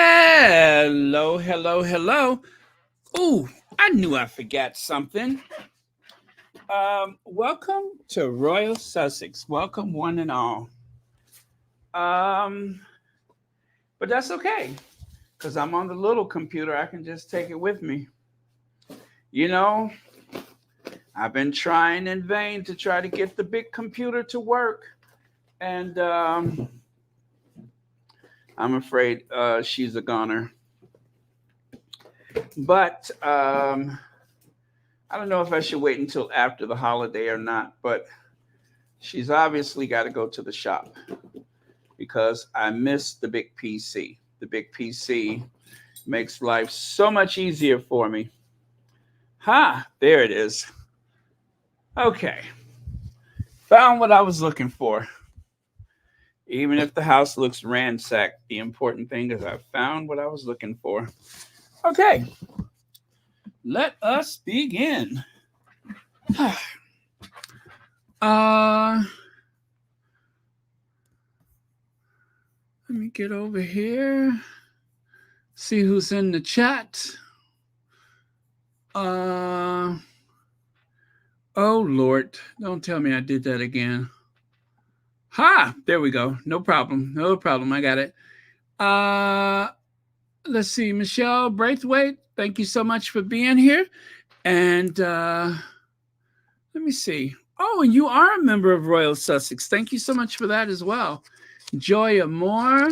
Hello, hello, hello. Ooh, I knew I forgot something. Welcome to Royal Sussex. Welcome, one and all. Um, but that's okay, because I'm on the little computer. I can just take it with me. You know, I've been trying in vain to try to get the big computer to work, and I'm afraid she's a goner. But I don't know if I should wait until after the holiday or not, but she's obviously got to go to the shop because I miss the big PC. The big PC makes life so much easier for me. Ha, there it is. Okay, found what I was looking for. Even if the house looks ransacked, the important thing is I found what I was looking for. Okay, let us begin. uh, Let me get over here. See who's in the chat. Uh oh Lord, don't tell me I did that again. Ha! There we go. No problem. No problem. I got it. Uh let's see. Michelle Braithwaite, thank you so much for being here. And let me see. Oh, and you are a member of Royal Sussex. Thank you so much for that as well. Joya Moore,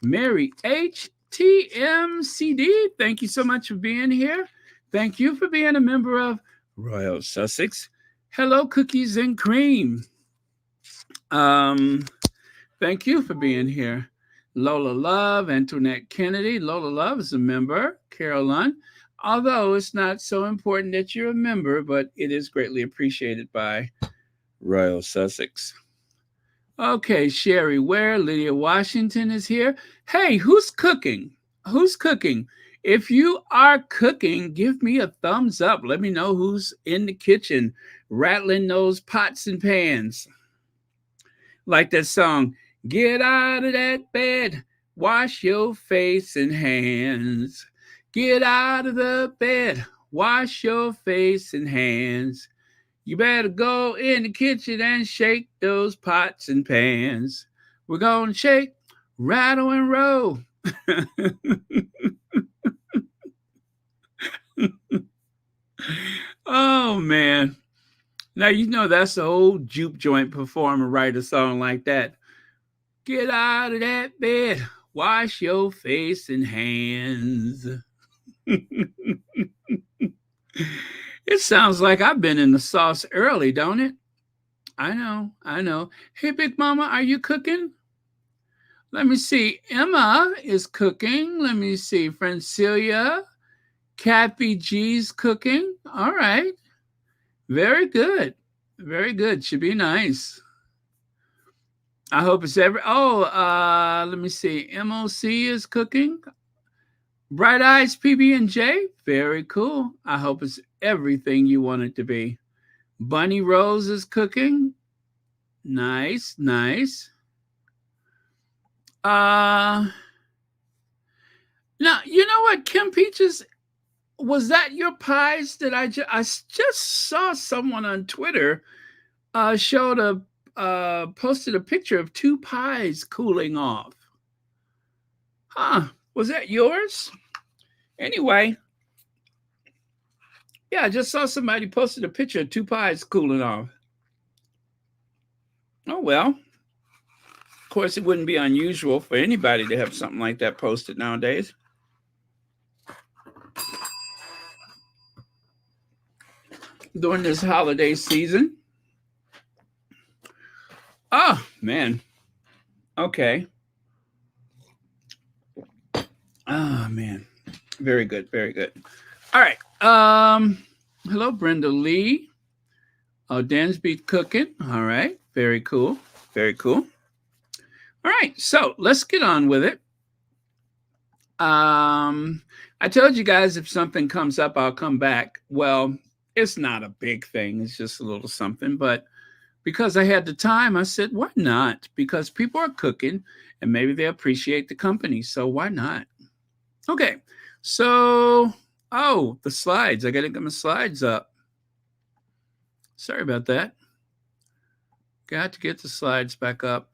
Mary H. TMCD, thank you so much for being here. Thank you for being a member of Royal Sussex. Hello, Cookies and Cream. Um, Thank you for being here. Lola Love, Antoinette Kennedy. Lola Love is a member. Caroline. Although it's not so important that you're a member, but it is greatly appreciated by Royal Sussex. Okay, Sherry Ware, Lydia Washington is here. Hey, who's cooking? Who's cooking? If you are cooking, give me a thumbs up. Let me know who's in the kitchen rattling those pots and pans. Like that song, get out of that bed, wash your face and hands. Get out of the bed, wash your face and hands. You better go in the kitchen and shake those pots and pans. We're going to shake, rattle, and roll. Oh, man. Now, you know that's the old juke joint performer write a song like that. Get out of that bed, wash your face and hands. It sounds like I've been in the sauce early, don't it? I know, I know. Hey, Big Mama, are you cooking? Let me see. Emma is cooking. Let me see. Francilia, Kathy G's cooking. All right. Very good. Very good. Should be nice. I hope it's let me see. MOC is cooking. Bright Eyes PB&J. Very cool. I hope it's everything you want it to be. Bunny Rose is cooking. Nice, nice. Now, you know what, Kim Peaches? Was that your pies that I just saw someone on Twitter posted a picture of two pies cooling off. Huh, was that yours? Anyway, yeah, I just saw somebody posted a picture of two pies cooling off. Oh, well. Of course, it wouldn't be unusual for anybody to have something like that posted nowadays. During this holiday season. Oh, man. Okay. Oh, man. Very good. Very good. All right. Hello, Brenda Lee. Oh, Dansby cooking. All right. Very cool. Very cool. All right. So let's get on with it. I told you guys if something comes up, I'll come back. Well, it's not a big thing. It's just a little something. But because I had the time, I said, why not? Because people are cooking and maybe they appreciate the company. So why not? Okay. So, oh, the slides. I got to get my slides up. Sorry about that. Got to get the slides back up.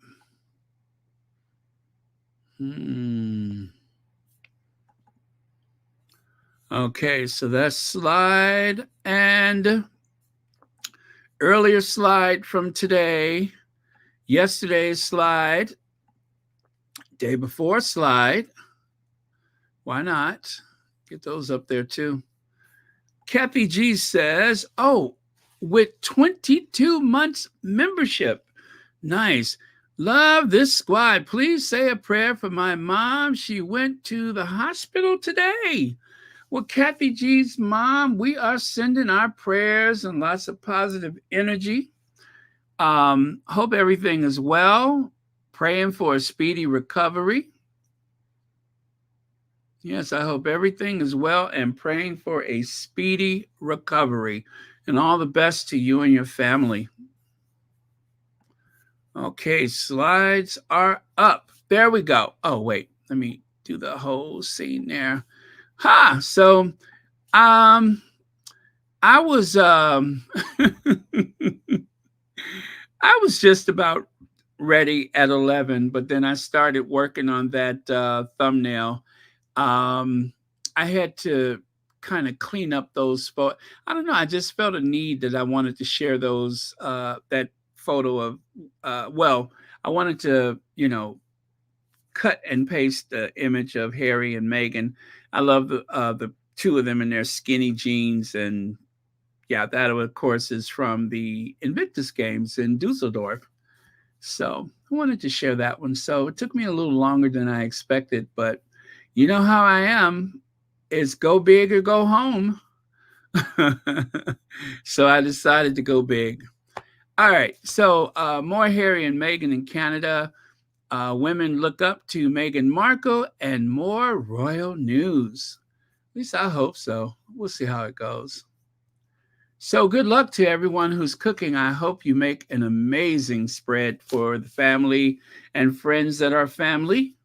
Okay, so that's slide and earlier slide from today, yesterday's slide, day before slide. Why not? Get those up there too. Kathy G says, oh, with 22 months membership. Nice. Love this squad. Please say a prayer for my mom. She went to the hospital today. Well, Kathy G's mom, we are sending our prayers and lots of positive energy. Hope everything is well. Praying for a speedy recovery. Yes, I hope everything is well and praying for a speedy recovery. And all the best to you and your family. Okay, slides are up. There we go. Oh, wait. Let me do the whole scene there. So I was I was just about ready at 11, but then I started working on that thumbnail. I had to kind of clean up those photos. I don't know. I just felt a need that I wanted to share those that photo of I wanted to, cut and paste the image of Harry and Meghan. I love the two of them in their skinny jeans, and yeah, that of course is from the Invictus Games in Dusseldorf. So I wanted to share that one. So it took me a little longer than I expected, but you know how I am. It's go big or go home. So I decided to go big. All right. So more Harry and Meghan in Canada. Women look up to Meghan Markle and more royal news. At least I hope so. We'll see how it goes. So good luck to everyone who's cooking. I hope you make an amazing spread for the family and friends that are family.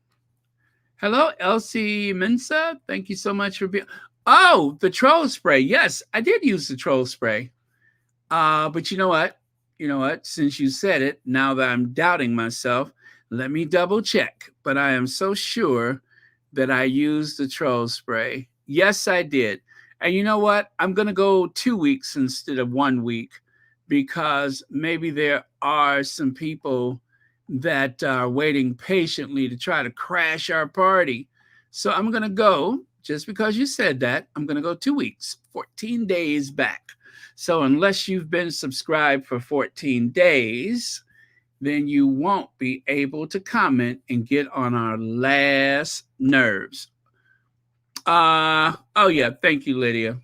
Hello, Elsie Mensa. Thank you so much for being. Oh, the troll spray. Yes, I did use the troll spray. But you know what? Since you said it, now that I'm doubting myself, let me double check. But I am so sure that I used the troll spray. Yes, I did. And you know what? I'm going to go 2 weeks instead of 1 week because maybe there are some people that are waiting patiently to try to crash our party. So I'm going to go, just because you said that, I'm going to go 2 weeks, 14 days back. So unless you've been subscribed for 14 days, then you won't be able to comment and get on our last nerves. Oh yeah, thank you, Lydia.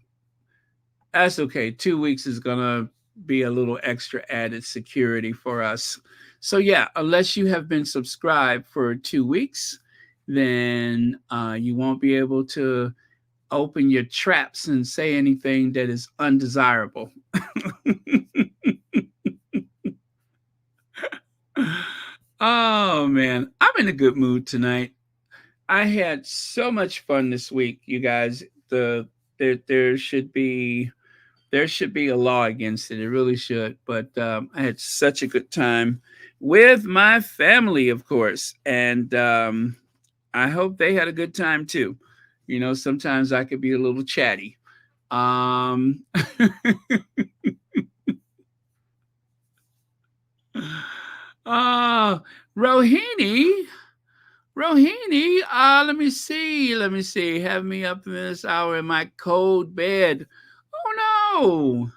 That's okay. 2 weeks is gonna be a little extra added security for us. So yeah, unless you have been subscribed for 2 weeks, then you won't be able to open your traps and say anything that is undesirable. Oh man, I'm in a good mood tonight. I had so much fun this week, you guys. There should be a law against it. It really should. But I had such a good time with my family, of course, and I hope they had a good time too. Sometimes I could be a little chatty. Rohini, let me see. Have me up in this hour in my cold bed. Oh no.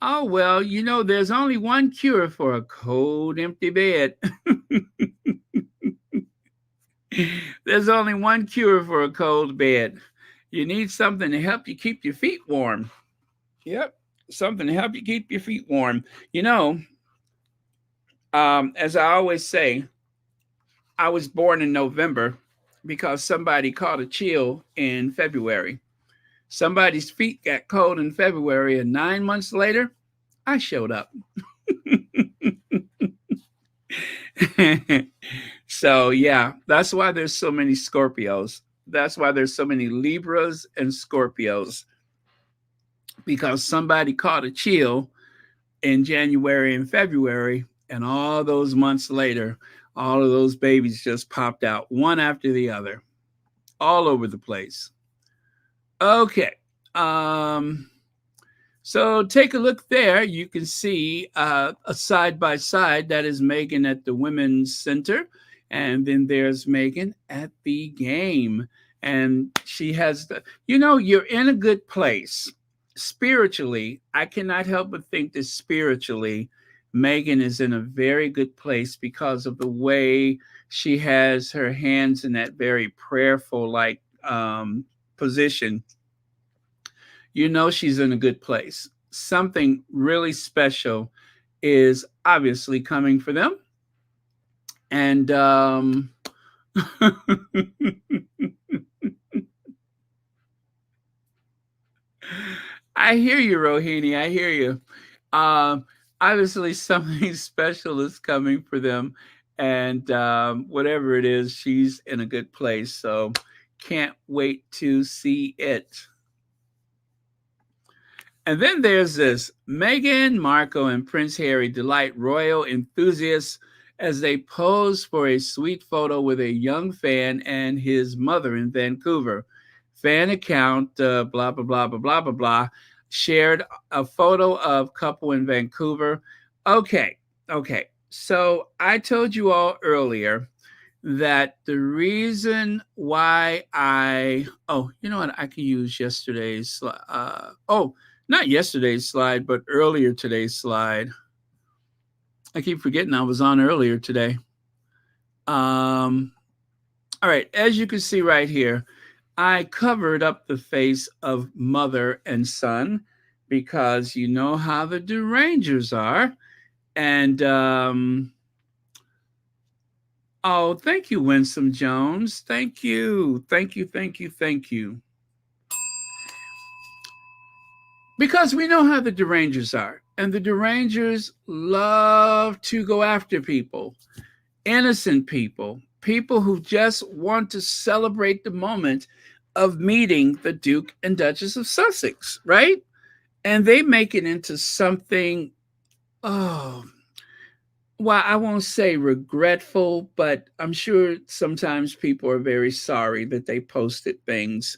Oh well, there's only one cure for a cold, empty bed. There's only one cure for a cold bed. You need something to help you keep your feet warm. Yep, something to help you keep your feet warm. As I always say, I was born in November because somebody caught a chill in February. Somebody's feet got cold in February, and 9 months later, I showed up. So yeah, that's why there's so many Scorpios. That's why there's so many Libras and Scorpios, because somebody caught a chill in January and February, and all those months later, all of those babies just popped out one after the other, all over the place. Okay. Um, so take a look there. You can see a side by side. That is Meghan at the Women's Center. And then there's Meghan at the game. And she has you're in a good place. Spiritually, I cannot help but think that spiritually, Meghan is in a very good place because of the way she has her hands in that very prayerful, like, position. She's in a good place. Something really special is obviously coming for them. And I hear you, Rohini. I hear you. Um, Obviously, something special is coming for them. And whatever it is, she's in a good place. So can't wait to see it. And then there's this: Meghan Markle and Prince Harry delight royal enthusiasts as they pose for a sweet photo with a young fan and his mother in Vancouver. Fan account, blah, blah, blah, blah, blah, blah, blah, shared a photo of couple in Vancouver. Okay, okay. So I told you all earlier that the reason why you know what, I can use yesterday's, not yesterday's slide, but earlier today's slide. I keep forgetting I was on earlier today. All right, as you can see right here, I covered up the face of mother and son because you know how the derangers are. And oh, thank you, Winsome Jones. Thank you. Thank you. Thank you. Thank you. Because we know how the derangers are. And the derangers love to go after people, innocent people, people who just want to celebrate the moment of meeting the Duke and Duchess of Sussex, right? And they make it into something, oh, well, I won't say regretful, but I'm sure sometimes people are very sorry that they posted things.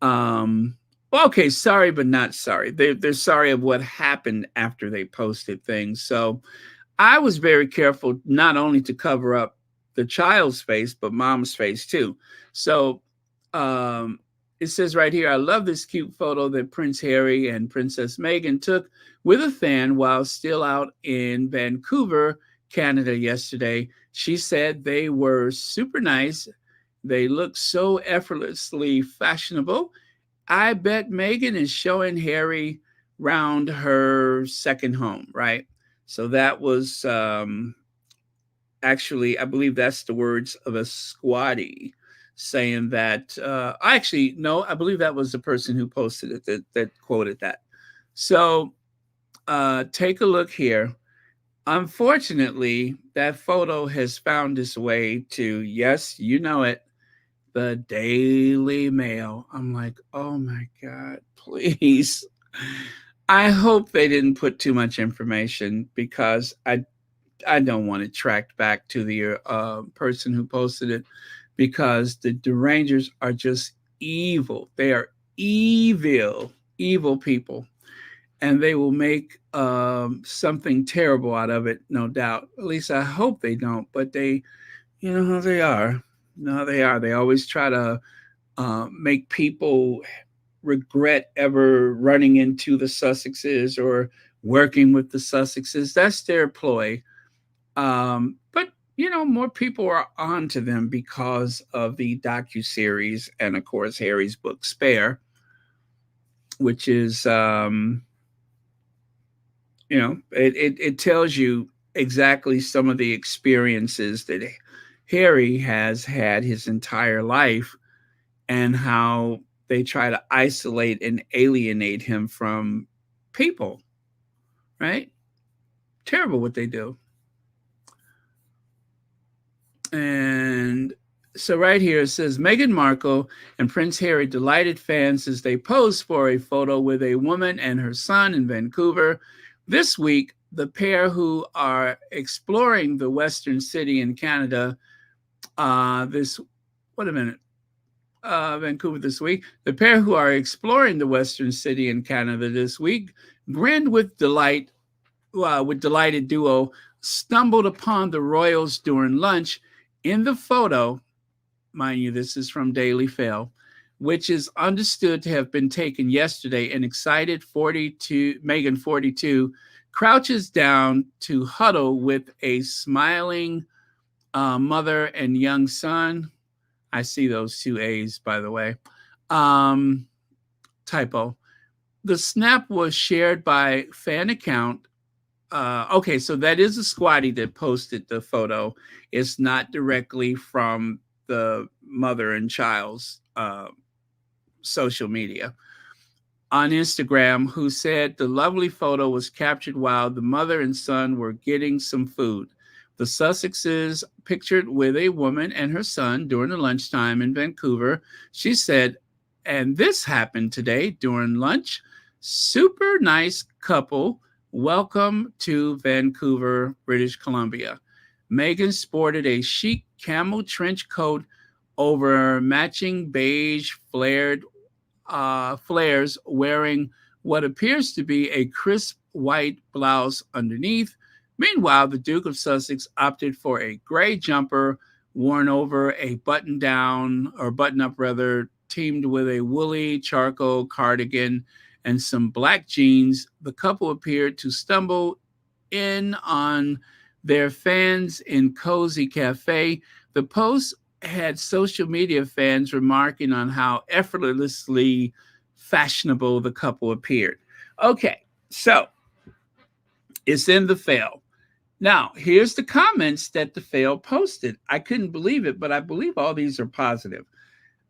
Um, well, okay, sorry, but not sorry. They're sorry of what happened after they posted things. So I was very careful not only to cover up the child's face, but mom's face too. So um, it says right here, I love this cute photo that Prince Harry and Princess Meghan took with a fan while still out in Vancouver, Canada yesterday. She said they were super nice. They look so effortlessly fashionable. I bet Meghan is showing Harry round her second home, right? So that was actually, I believe that's the words of a squatty saying that. Actually, no, I believe that was the person who posted it that quoted that. So take a look here. Unfortunately, that photo has found its way to, yes, you know it, the Daily Mail. I'm like, oh my God, please. I hope they didn't put too much information because I don't want it tracked back to the person who posted it, because the derangers are just evil. They are evil, evil people, and they will make something terrible out of it, no doubt. At least I hope they don't. But they, you know how they are. You know how they are. They always try to make people regret ever running into the Sussexes or working with the Sussexes. That's their ploy. But more people are on to them because of the docu-series and of course Harry's book Spare, which is it tells you exactly some of the experiences that Harry has had his entire life, and how they try to isolate and alienate him from people, right? Terrible what they do. So right here it says Meghan Markle and Prince Harry delighted fans as they posed for a photo with a woman and her son in Vancouver. This week, the pair who are exploring the western city in Canada, this, wait a minute, Vancouver this week, the pair who are exploring the western city in Canada this week grinned with delighted duo, stumbled upon the royals during lunch. In the photo, mind you, this is from Daily Fail, which is understood to have been taken yesterday. An excited 42, Meghan 42, crouches down to huddle with a smiling mother and young son. I see those two A's, by the way. Typo. The snap was shared by fan account. Okay, so that is a squatty that posted the photo. It's not directly from the mother and child's social media. On Instagram, who said the lovely photo was captured while the mother and son were getting some food. The Sussexes pictured with a woman and her son during the lunchtime in Vancouver. She said, and this happened today during lunch. Super nice couple. Welcome to Vancouver, British Columbia. Meghan sported a chic camel trench coat over matching beige flares, wearing what appears to be a crisp white blouse underneath. Meanwhile, the Duke of Sussex opted for a gray jumper worn over a button-up rather, teamed with a woolly charcoal cardigan and some black jeans. The couple appeared to stumble in on their fans in Cozy Cafe. The post had social media fans remarking on how effortlessly fashionable the couple appeared. Okay, so it's in the fail. Now, here's the comments that the fail posted. I couldn't believe it, but I believe all these are positive.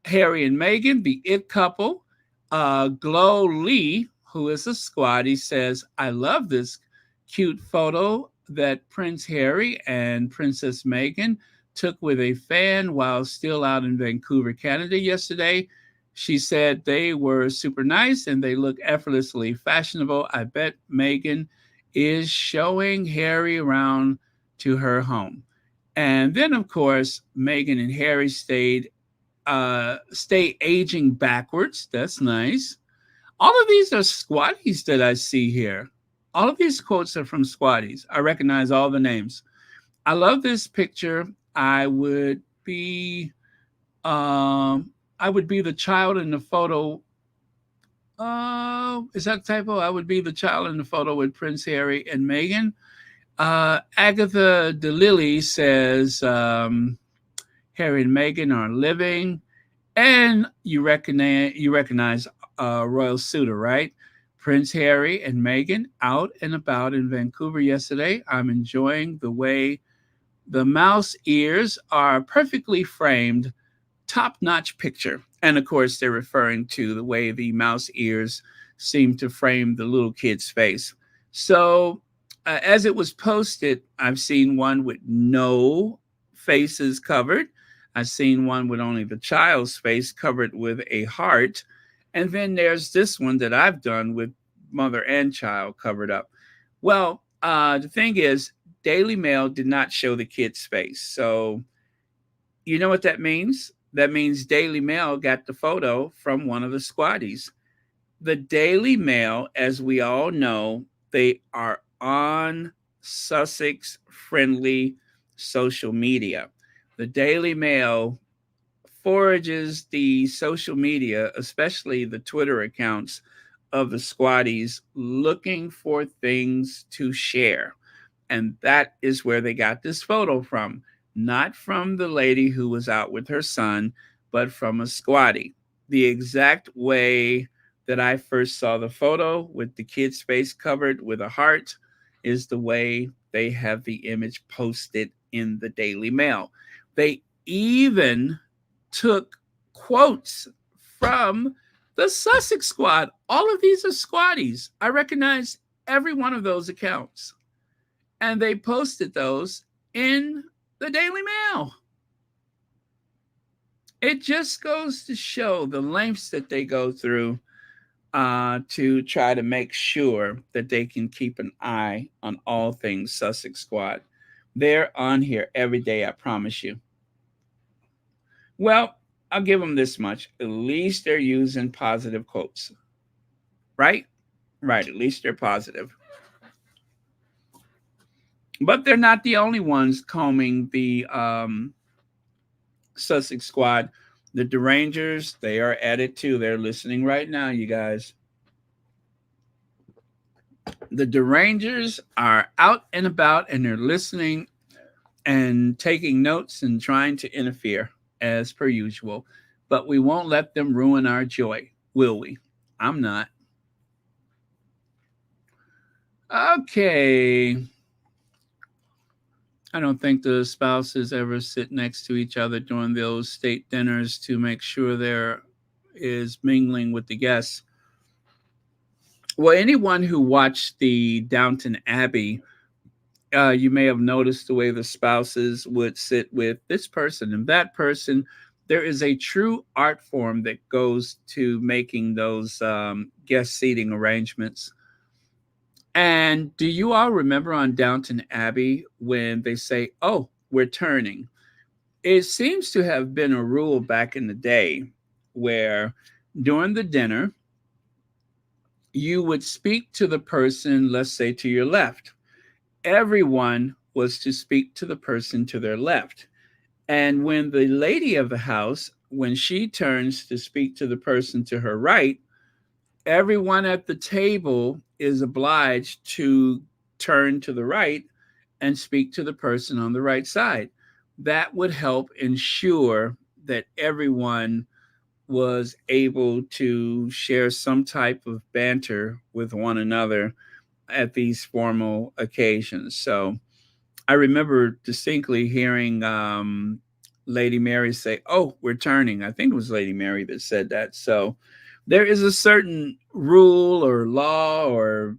Harry and Meghan, the it couple. Glow Lee, who is a squatty, says, I love this cute photo that Prince Harry and Princess Meghan took with a fan while still out in Vancouver, Canada yesterday. She said they were super nice and they look effortlessly fashionable. I bet Meghan is showing Harry around to her home. And then, of course, Meghan and Harry stay aging backwards. That's nice. All of these are squatties that I see here. All of these quotes are from squatties. I recognize all the names. I love this picture. I would be the child in the photo. Is that a typo? I would be the child in the photo with Prince Harry and Meghan. Agatha DeLilly says Harry and Meghan are living, and you recognize Royal Suitor, right? Prince Harry and Meghan out and about in Vancouver yesterday. I'm enjoying the way the mouse ears are perfectly framed, top-notch picture. And of course, they're referring to the way the mouse ears seem to frame the little kid's face. So, as it was posted, I've seen one with no faces covered. I've seen one with only the child's face covered with a heart. And then there's this one that I've done with mother and child covered up. Well, the thing is, Daily Mail did not show the kid's face. So, you know what that means? That means Daily Mail got the photo from one of the squatties. The Daily Mail, as we all know, they are on Sussex friendly social media. The Daily Mail forages the social media, especially the Twitter accounts of the squatties, looking for things to share. And that is where they got this photo from. Not from the lady who was out with her son, but from a squatty. The exact way that I first saw the photo with the kid's face covered with a heart is the way they have the image posted in the Daily Mail. They even took quotes from the Sussex squad. All of these are squatties. I recognize every one of those accounts. And they posted those in the Daily Mail. It just goes to show the lengths that they go through to try to make sure that they can keep an eye on all things Sussex Squad. They're on here every day, I promise you. Well, I'll give them this much. At least they're using positive quotes, right? Right, at least they're positive. But they're not the only ones combing the Sussex Squad. The Derangers, they are at it too. They're listening right now, you guys. The Derangers are out and about and they're listening and taking notes and trying to interfere as per usual. But we won't let them ruin our joy, will we? I'm not. Okay. I don't think the spouses ever sit next to each other during those state dinners to make sure there is mingling with the guests. Well, anyone who watched the Downton Abbey, you may have noticed the way the spouses would sit with this person and that person. There is a true art form that goes to making those guest seating arrangements. And do you all remember on Downton Abbey when they say, "Oh, we're turning"? It seems to have been a rule back in the day where during the dinner, you would speak to the person, let's say to your left. Everyone was to speak to the person to their left. And when the lady of the house, when she turns to speak to the person to her right, everyone at the table is obliged to turn to the right and speak to the person on the right side. That would help ensure that everyone was able to share some type of banter with one another at these formal occasions. So I remember distinctly hearing Lady Mary say, "Oh, we're turning." I think it was Lady Mary that said that. So there is a certain rule or law or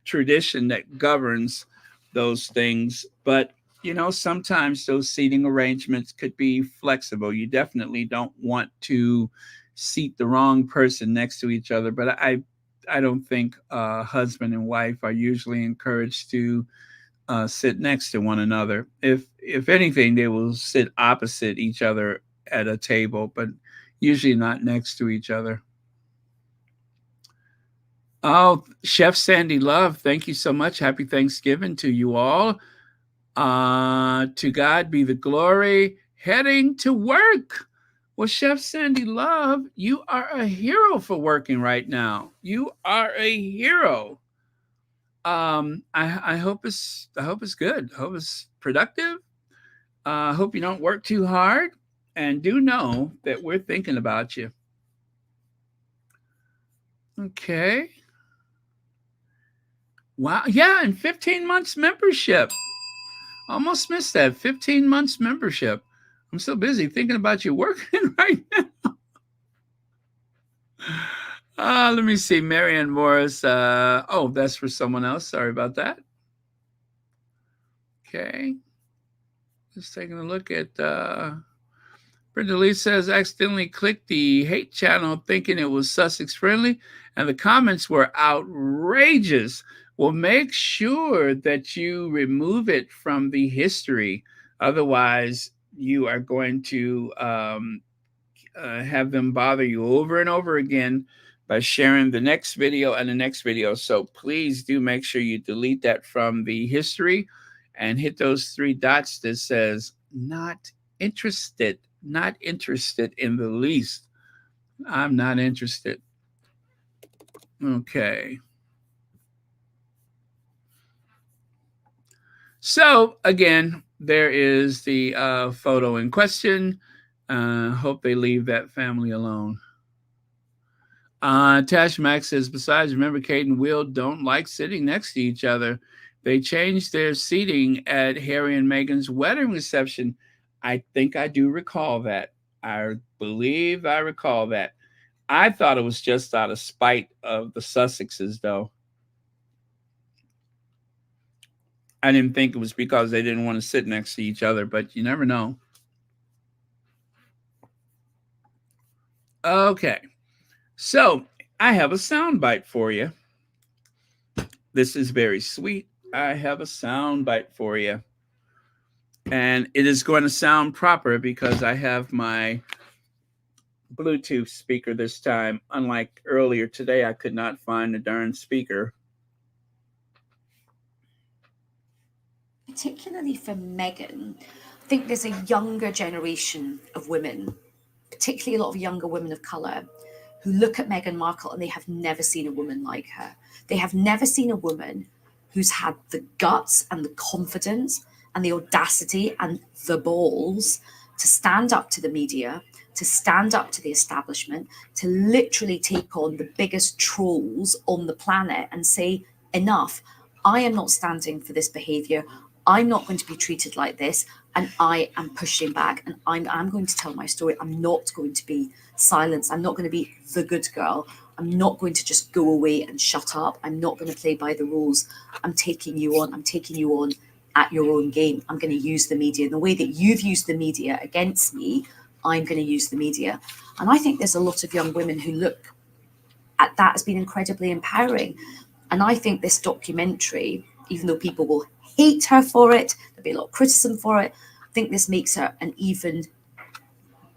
tradition that governs those things. But, sometimes those seating arrangements could be flexible. You definitely don't want to seat the wrong person next to each other. But I don't think husband and wife are usually encouraged to sit next to one another. If anything, they will sit opposite each other at a table, but usually not next to each other. Oh, Chef Sandy Love, thank you so much. Happy Thanksgiving to you all. To God be the glory. Heading to work. Well, Chef Sandy Love, you are a hero for working right now. You are a hero. I hope it's good. I hope it's productive. I hope you don't work too hard. And do know that we're thinking about you. Okay. Wow. Yeah, and 15 months membership. Almost missed that. 15 months membership. I'm so busy thinking about you working right now. Let me see. Marianne Morris. Oh, that's for someone else. Sorry about that. Okay. Just taking a look at Brenda Lee says accidentally clicked the hate channel thinking it was Sussex friendly, and the comments were outrageous. Well, make sure that you remove it from the history. Otherwise, you are going to have them bother you over and over again by sharing the next video and the next video. So please do make sure you delete that from the history and hit those three dots that says not interested. Not interested in the least. I'm not interested. Okay. So again, there is the photo in question. Hope they leave that family alone. Tash Max says, besides, remember Kate and Will don't like sitting next to each other. They changed their seating at Harry and Meghan's wedding reception. I think I do recall that. I believe I recall that. I thought it was just out of spite of the Sussexes, though. I didn't think it was because they didn't want to sit next to each other, but you never know. Okay. So I have a soundbite for you. This is very sweet. I have a soundbite for you. And it is going to sound proper because I have my Bluetooth speaker this time. Unlike earlier today, I could not find the darn speaker. Particularly for Meghan, I think there's a younger generation of women, particularly a lot of younger women of colour, who look at Meghan Markle and they have never seen a woman like her. They have never seen a woman who's had the guts and the confidence and the audacity and the balls to stand up to the media, to stand up to the establishment, to literally take on the biggest trolls on the planet and say, enough. I am not standing for this behaviour. I'm not going to be treated like this. And I am pushing back and I'm going to tell my story. I'm not going to be silenced. I'm not going to be the good girl. I'm not going to just go away and shut up. I'm not going to play by the rules. I'm taking you on. I'm taking you on at your own game. I'm going to use the media in the way that you've used the media against me. I'm going to use the media. And I think there's a lot of young women who look at that as being incredibly empowering. And I think this documentary, even though people will hate her for it, there'll be a lot of criticism for it, I think this makes her an even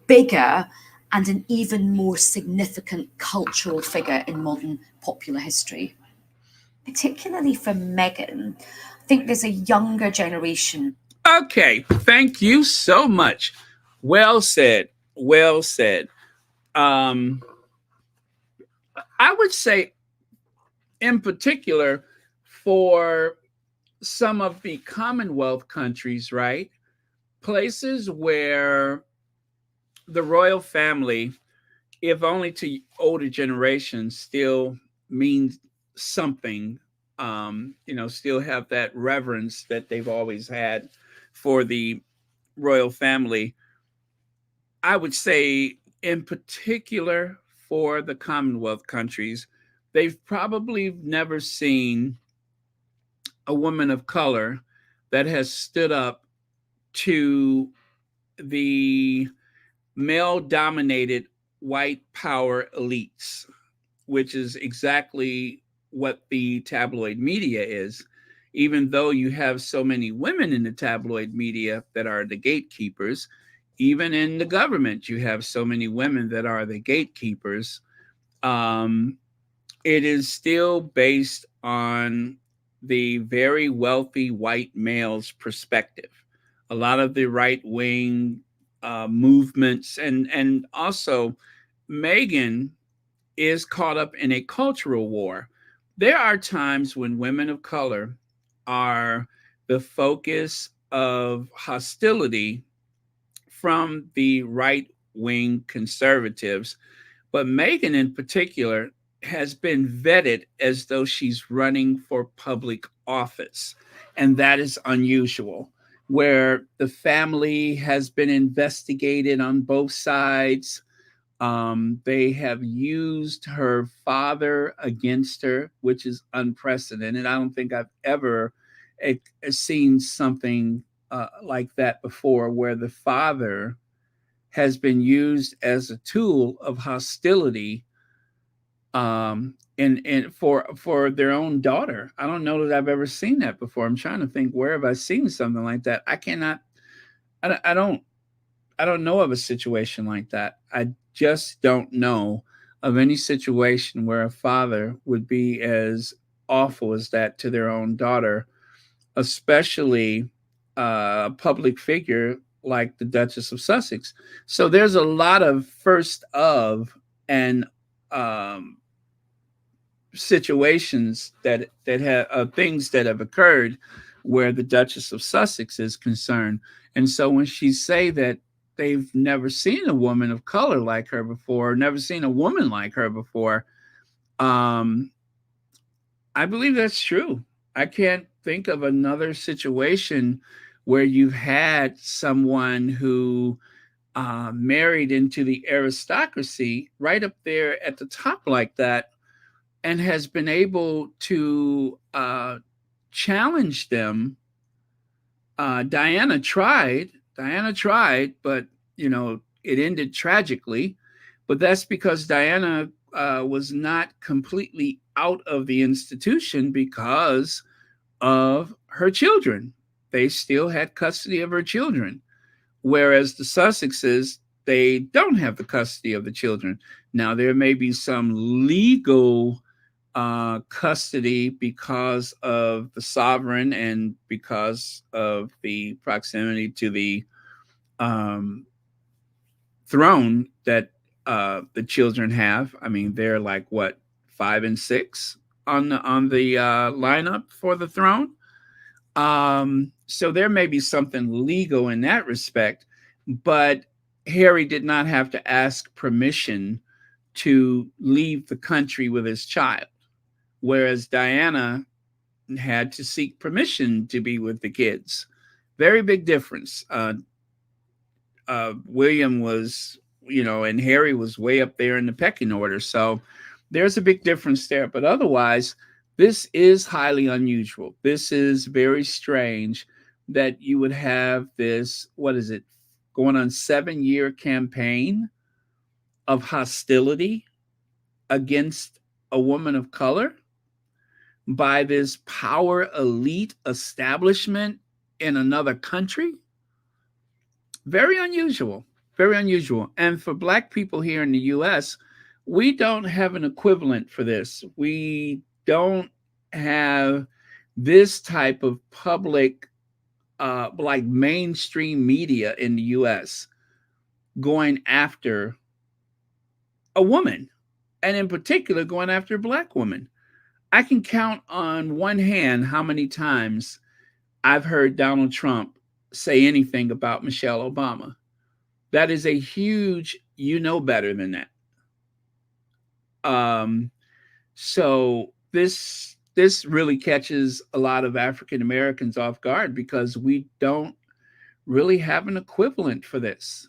bigger and an even more significant cultural figure in modern popular history. Particularly for Meghan, I think there's a younger generation. Okay. Thank you so much. Well said. Well said. Um, I would say, in particular, for some of the Commonwealth countries, right? Places where the royal family, if only to older generations, still means something. Still have that reverence that they've always had for the royal family. I would say, in particular, for the Commonwealth countries, they've probably never seen a woman of color that has stood up to the male dominated white power elites, which is exactly what the tabloid media is. Even though you have so many women in the tabloid media that are the gatekeepers, even in the government, you have so many women that are the gatekeepers. Um, it is still based on the very wealthy white male's perspective. A lot of the right wing movements, and also Meghan is caught up in a cultural war. There are times when women of color are the focus of hostility from the right wing conservatives, but Meghan in particular has been vetted as though she's running for public office. And that is unusual, where the family has been investigated on both sides. They have used her father against her, which is unprecedented. I don't think I've ever seen something like that before, where the father has been used as a tool of hostility and for their own daughter. I don't know that I've ever seen that before. I'm trying to think, where have I seen something like that? I cannot. I don't. I don't know of a situation like that. I just don't know of any situation where a father would be as awful as that to their own daughter, especially a public figure like the Duchess of Sussex. So there's a lot of first of and um, situations that have things that have occurred where the Duchess of Sussex is concerned. And so when she say that they've never seen a woman of color like her before, never seen a woman like her before, um, I believe that's true. I can't think of another situation where you've had someone who married into the aristocracy right up there at the top like that and has been able to challenge them. Diana tried, but it ended tragically. But that's because Diana was not completely out of the institution because of her children. They still had custody of her children, whereas the Sussexes, they don't have the custody of the children. Now, there may be some legal custody because of the sovereign and because of the proximity to the um, throne that the children have. I mean, they're like what, 5 and 6 on the lineup for the throne. So there may be something legal in that respect, but Harry did not have to ask permission to leave the country with his child, whereas Diana had to seek permission to be with the kids. Very big difference. William was, and Harry was way up there in the pecking order. So there's a big difference there. But otherwise, this is highly unusual. This is very strange that you would have this, what is it, going on 7-year campaign of hostility against a woman of color by this power elite establishment in another country. Very unusual, very unusual. And for Black people here in the US, we don't have an equivalent for this. We don't have this type of public, like mainstream media in the US going after a woman, and in particular, going after a Black woman. I can count on one hand how many times I've heard Donald Trump say anything about Michelle Obama. That is a huge, you know better than that. So this really catches a lot of African Americans off guard because we don't really have an equivalent for this.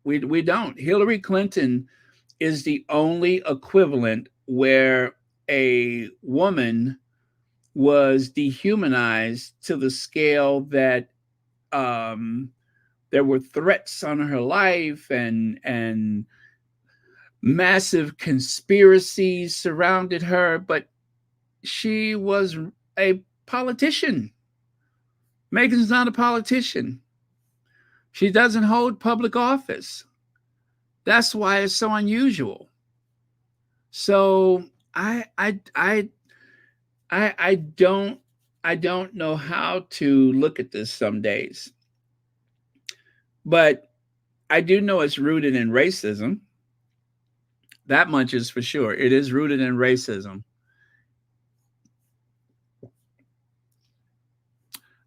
We don't. Hillary Clinton is the only equivalent where a woman was dehumanized to the scale that there were threats on her life and massive conspiracies surrounded her, but she was a politician. Meghan's not a politician. She doesn't hold public office. That's why it's so unusual. So I don't know how to look at this some days. But I do know it's rooted in racism. That much is for sure. It is rooted in racism.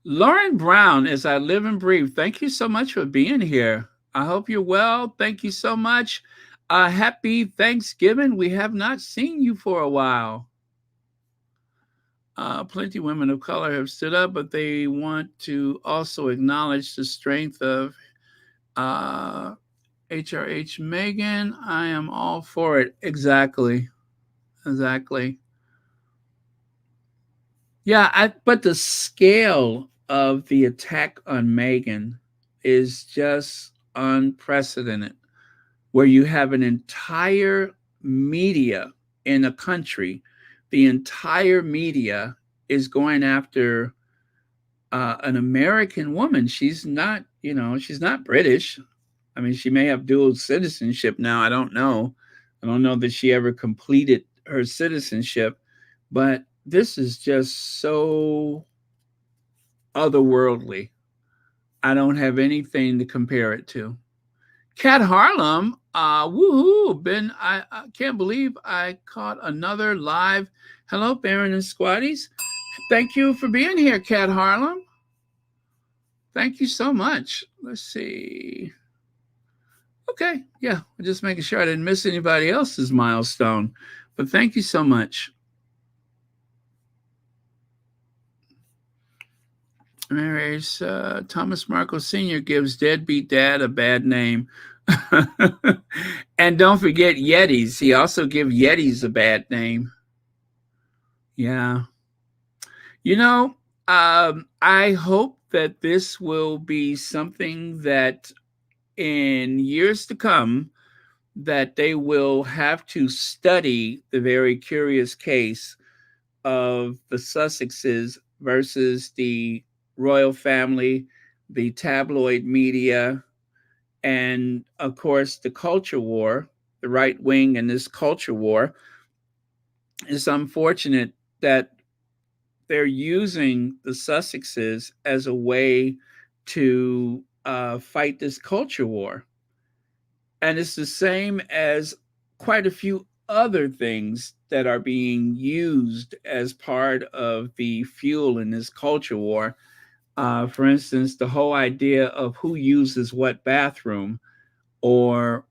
Lauren Brown, as I live and breathe, thank you so much for being here. I hope you're well. Thank you so much. Happy Thanksgiving. We have not seen you for a while. Plenty of women of color have stood up, but they want to also acknowledge the strength of HRH Meghan. I am all for it. Exactly. Yeah, but the scale of the attack on Meghan is just unprecedented, where you have an entire media in a country, the entire media is going after an American woman. She's not, she's not British. I mean, she may have dual citizenship now. I don't know. I don't know that she ever completed her citizenship, but this is just so otherworldly. I don't have anything to compare it to. Cat Harlem, woohoo! I can't believe I caught another live. Hello, Baron and Squatties. Thank you for being here, Cat Harlem. Thank you so much. Let's see. Okay, yeah, I'm just making sure I didn't miss anybody else's milestone. But thank you so much. Mary's Thomas Markle Sr. gives deadbeat dad a bad name. And don't forget Yetis. He also gives Yetis a bad name. Yeah. I hope that this will be something that in years to come, that they will have to study the very curious case of the Sussexes versus the royal family, the tabloid media, and of course the culture war, the right wing in this culture war. It's unfortunate that they're using the Sussexes as a way to fight this culture war. And it's the same as quite a few other things that are being used as part of the fuel in this culture war. For instance, the whole idea of who uses what bathroom, or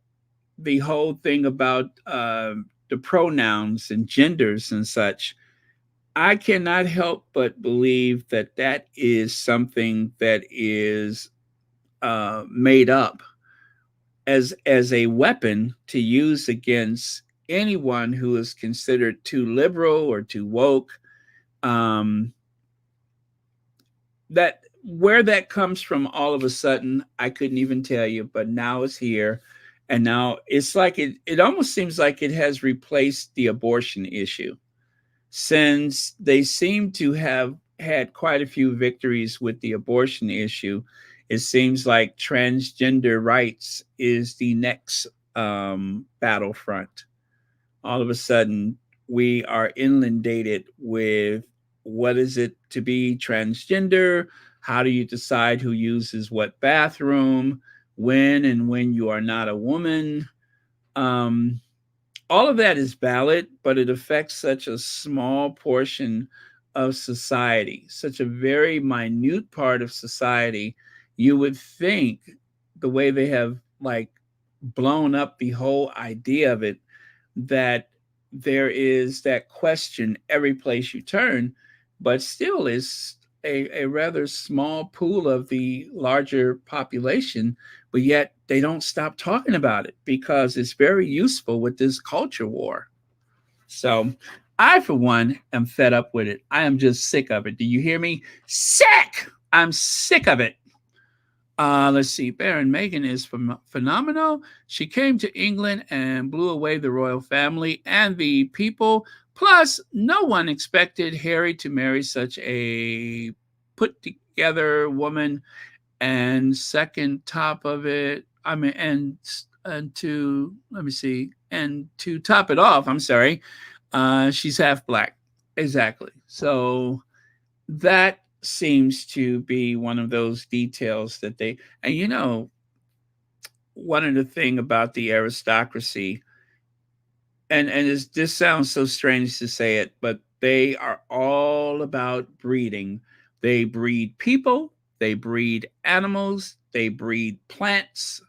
the whole thing about the pronouns and genders and such. I cannot help but believe that that is something that is made up as a weapon to use against anyone who is considered too liberal or too woke. Um, that where that comes from, all of a sudden, I couldn't even tell you, but now it's here. And now it's like it almost seems like it has replaced the abortion issue, since they seem to have had quite a few victories with the abortion issue. It seems like transgender rights is the next battlefront. All of a sudden, we are inundated with what is it to be transgender? How do you decide who uses what bathroom? When you are not a woman? Um, all of that is valid, but it affects such a small portion of society, such a very minute part of society. You would think, the way they have like blown up the whole idea of it, that there is that question every place you turn, but still is a rather small pool of the larger population. But yet they don't stop talking about it because it's very useful with this culture war. So I, for one, am fed up with it. I am just sick of it. Do you hear me? Sick! I'm sick of it. Let's see. Baron Meghan is phenomenal. She came to England and blew away the royal family and the people. Plus, no one expected Harry to marry such a put together woman. And second top of it, I mean, and to let me see, and to top it off, I'm sorry, she's half black. Exactly. So that seems to be one of those details that they, and one of the thing about the aristocracy, and this sounds so strange to say it, but they are all about breeding. They breed people, they breed animals, they breed plants.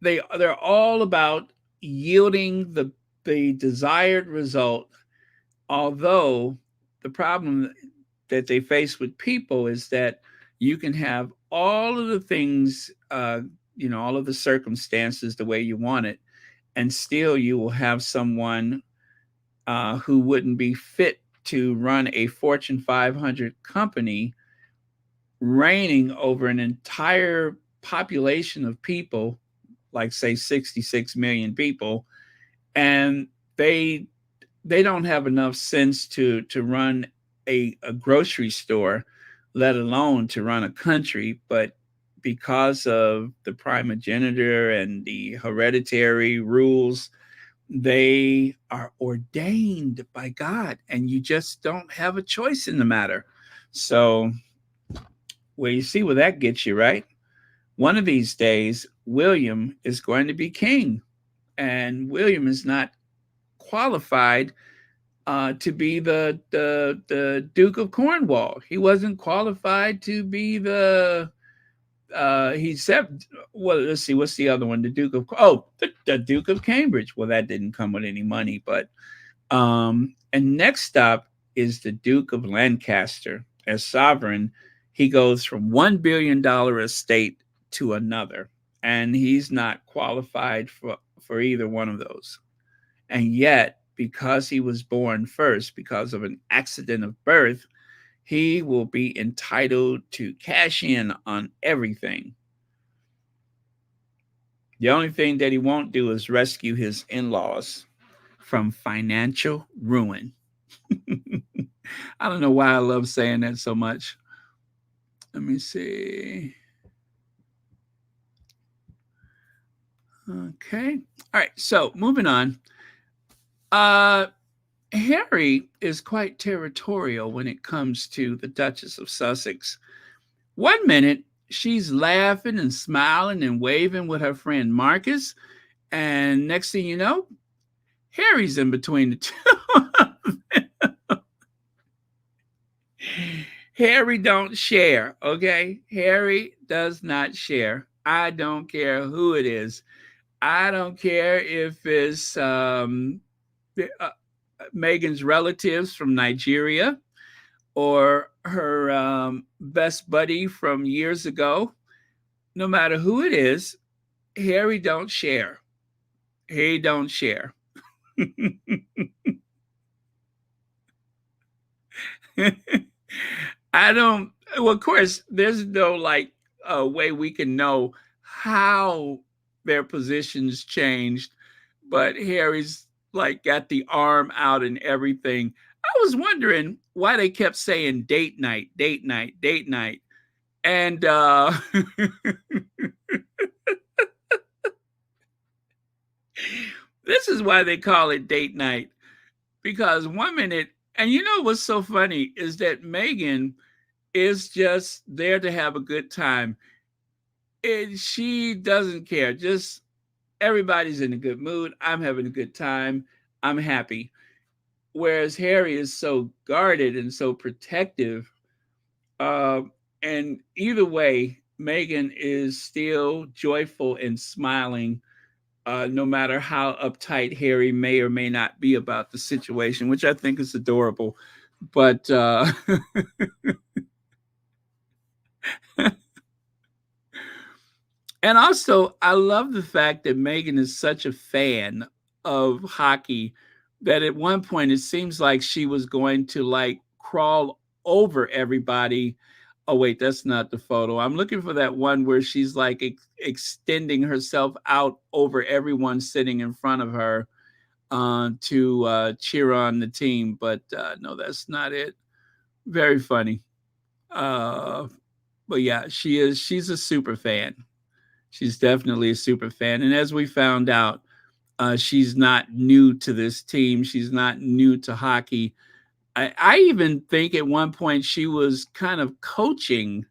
They're all about yielding the desired result. Although the problem that they face with people is that you can have all of the things, all of the circumstances the way you want it, and still you will have someone who wouldn't be fit to run a Fortune 500 company, reigning over an entire population of people, like say 66 million people, and they they don't have enough sense to run a grocery store, let alone to run a country. But because of the primogeniture and the hereditary rules, they are ordained by God, and you just don't have a choice in the matter. So, well, you see where that gets you, right? One of these days, William is going to be king, and William is not qualified to be the Duke of Cornwall. He wasn't qualified to be he said, well, let's see, what's the other one? The Duke of Cambridge. Well, that didn't come with any money, but and next up is the Duke of Lancaster. As sovereign, he goes from $1 billion estate to another, and he's not qualified for either one of those. And yet, because he was born first, because of an accident of birth, he will be entitled to cash in on everything. The only thing that he won't do is rescue his in laws from financial ruin. I don't know why I love saying that so much. Let me see. Okay. All right. So moving on. Uh, Harry is quite territorial when it comes to the Duchess of Sussex. One minute, she's laughing and smiling and waving with her friend Marcus, and next thing you know, Harry's in between the two. Harry don't share, okay? Harry does not share. I don't care who it is. I don't care if it's Meghan's relatives from Nigeria or her best buddy from years ago. No matter who it is, Harry don't share. He don't share. I don't. Well, of course, there's no like way we can know how their positions changed, but Harry's like got the arm out and everything. I was wondering why they kept saying date night, date night, date night, and this is why they call it date night, because one minute, and you know what's so funny is that Meghan is just there to have a good time. She doesn't care. Just everybody's in a good mood. I'm having a good time. I'm happy. Whereas Harry is so guarded and so protective. Uh, and either way, Meghan is still joyful and smiling, no matter how uptight Harry may or may not be about the situation, which I think is adorable. But and also, I love the fact that Meghan is such a fan of hockey that at one point it seems like she was going to like crawl over everybody. Oh, wait, that's not the photo. I'm looking for that one where she's like extending herself out over everyone sitting in front of her to cheer on the team. But no, that's not it. Very funny. Uh, but yeah, she's a super fan. She's definitely a super fan. And as we found out, she's not new to this team. She's not new to hockey. I even think at one point she was kind of coaching.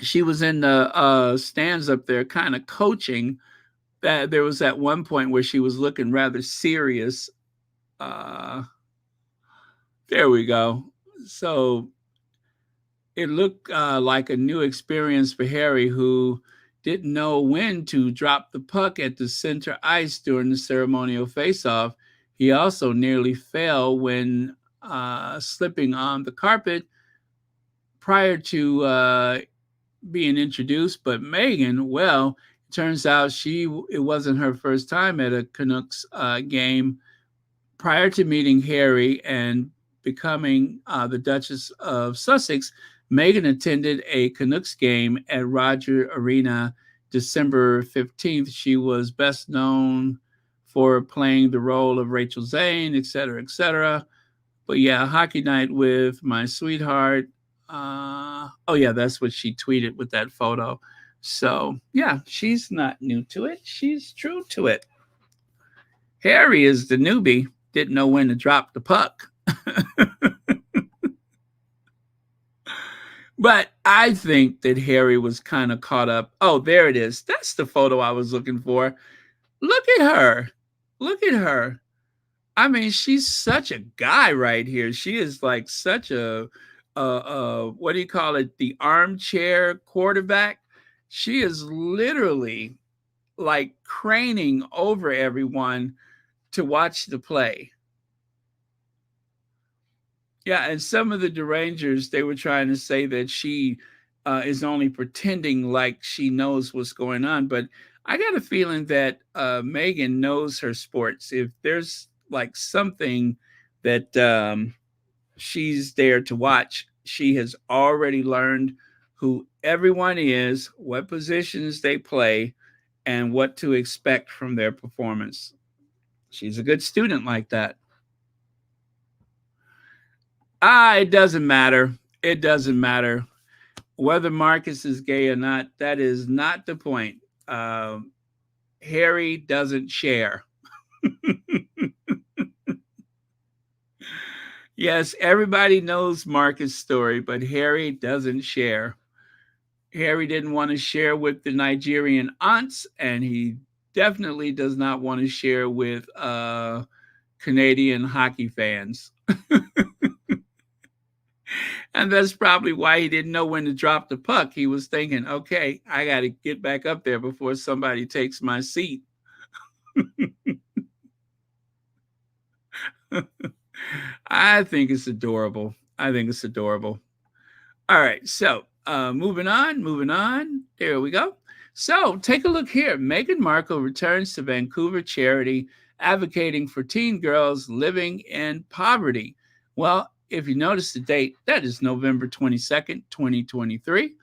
She was in the stands up there, kind of coaching. That there was at one point where she was looking rather serious. Uh, there we go. So it looked like a new experience for Harry, who didn't know when to drop the puck at the center ice during the ceremonial faceoff. He also nearly fell when slipping on the carpet prior to being introduced. But Meghan, well, it turns out it wasn't her first time at a Canucks game. Prior to meeting Harry and becoming the Duchess of Sussex, Meghan attended a Canucks game at Roger Arena December 15th. She was best known for playing the role of Rachel Zane, etc., etc. But yeah, hockey night with my sweetheart. Oh yeah, that's what she tweeted with that photo. So yeah, she's not new to it. She's true to it. Harry is the newbie, didn't know when to drop the puck. But I think that Harry was kind of caught up. Oh, there it is. That's the photo I was looking for. Look at her. Look at her. I mean, she's such a guy right here. She is like such what do you call it? The armchair quarterback. She is literally like craning over everyone to watch the play. Yeah, and some of the derangers, they were trying to say that she is only pretending like she knows what's going on. But I got a feeling that Meghan knows her sports. If there's like something that she's there to watch, she has already learned who everyone is, what positions they play, and what to expect from their performance. She's a good student like that. It doesn't matter. It doesn't matter whether Marcus is gay or not. That is not the point. Harry doesn't share. Yes, everybody knows Marcus' story, but Harry doesn't share. Harry didn't want to share with the Nigerian aunts, and he definitely does not want to share with Canadian hockey fans. And that's probably why he didn't know when to drop the puck. He was thinking, okay, I got to get back up there before somebody takes my seat. I think it's adorable. I think it's adorable. All right, so moving on. There we go. So take a look here. Meghan Markle returns to Vancouver charity advocating for teen girls living in poverty. Well, if you notice the date, that is November 22nd, 2023.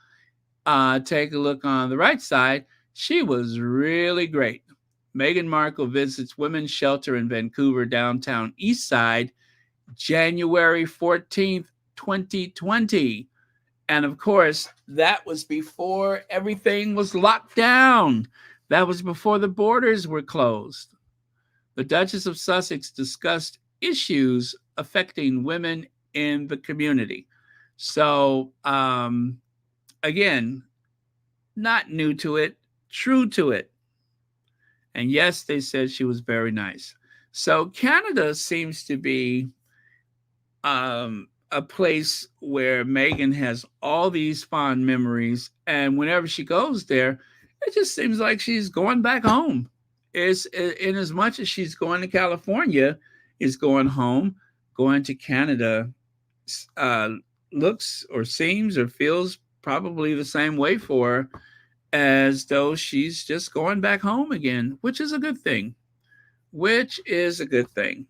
Take a look on the right side. She was really great. Meghan Markle visits women's shelter in Vancouver, downtown East Side, January 14th, 2020. And of course, that was before everything was locked down. That was before the borders were closed. The Duchess of Sussex discussed issues affecting women in the community. So, again, not new to it, true to it. And yes, they said she was very nice. So Canada seems to be a place where Meghan has all these fond memories. And whenever she goes there, it just seems like she's going back home. It's in as much as she's going to California, is going home, going to Canada looks or seems or feels probably the same way for her, as though she's just going back home again, which is a good thing. Which is a good thing.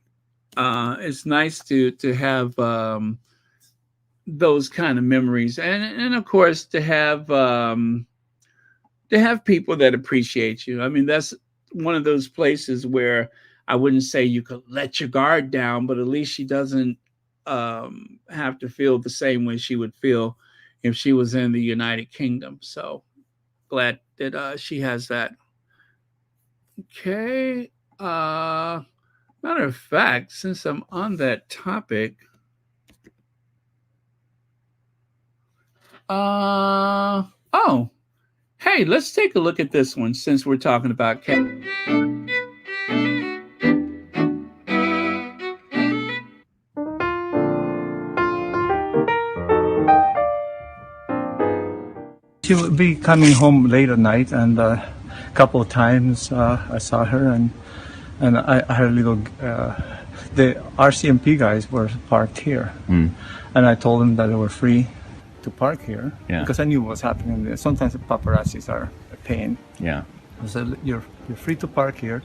It's nice to have those kind of memories, and of course to have people that appreciate you. I mean, that's one of those places where I wouldn't say you could let your guard down, but at least she doesn't have to feel the same way she would feel if she was in the United Kingdom. So glad that she has that. Okay. Matter of fact, since I'm on that topic, hey, let's take a look at this one since we're talking about cat. She would be coming home late at night, and a couple of times I saw her, and I had a little. The RCMP guys were parked here, and I told them that they were free to park here because I knew what was happening there. Sometimes the paparazzis are a pain. Yeah. I said, you're free to park here,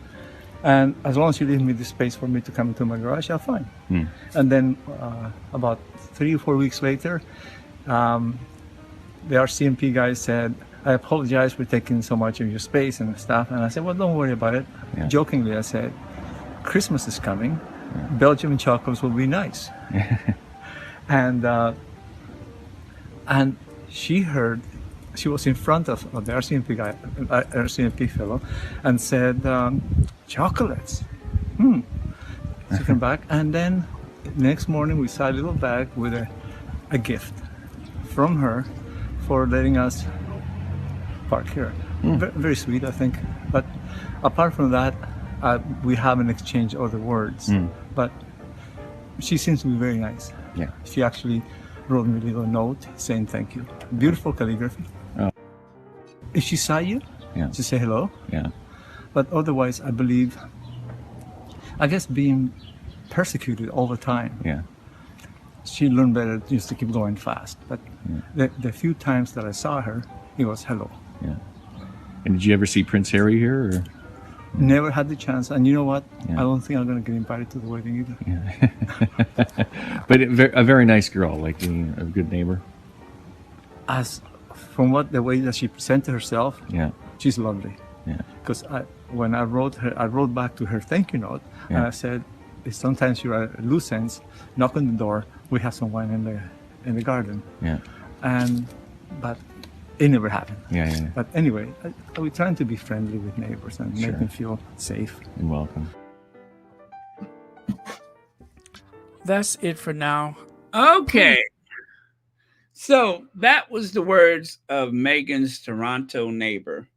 and as long as you leave me the space for me to come into my garage, I'm fine. And then about 3 or 4 weeks later, the RCMP guys said, I apologize for taking so much of your space and stuff. And I said, well, don't worry about it. Yeah. Jokingly, I said, Christmas is coming. Belgian chocolates will be nice. And she heard, she was in front of the RCMP guy, RCMP fellow, and said, chocolates. She came back, and then next morning we saw a little bag with a gift from her for letting us park here. Very, very sweet, I think. But apart from that, we haven't exchanged other words. But she seems to be very nice. Yeah. She actually wrote me a little note saying thank you. Beautiful calligraphy. Oh. If she saw you, she say hello. Yeah. But otherwise, I believe, I guess being persecuted all the time, she learned better just to keep going fast. But the few times that I saw her, it was hello. Yeah. And did you ever see Prince Harry here? Or? Never had the chance. And you know what? I don't think I'm going to get invited to the wedding either. Yeah. But a very nice girl, like being a good neighbor. As from the way that she presented herself, she's lovely. Yeah. Because when I wrote back to her thank you note, and I said, sometimes you are at loose ends, knock on the door, we have some wine in the garden. Yeah. But it never happened. Yeah. But anyway, we're trying to be friendly with neighbors and make them feel safe and welcome. That's it for now. Okay. So that was the words of Meghan's Toronto neighbor.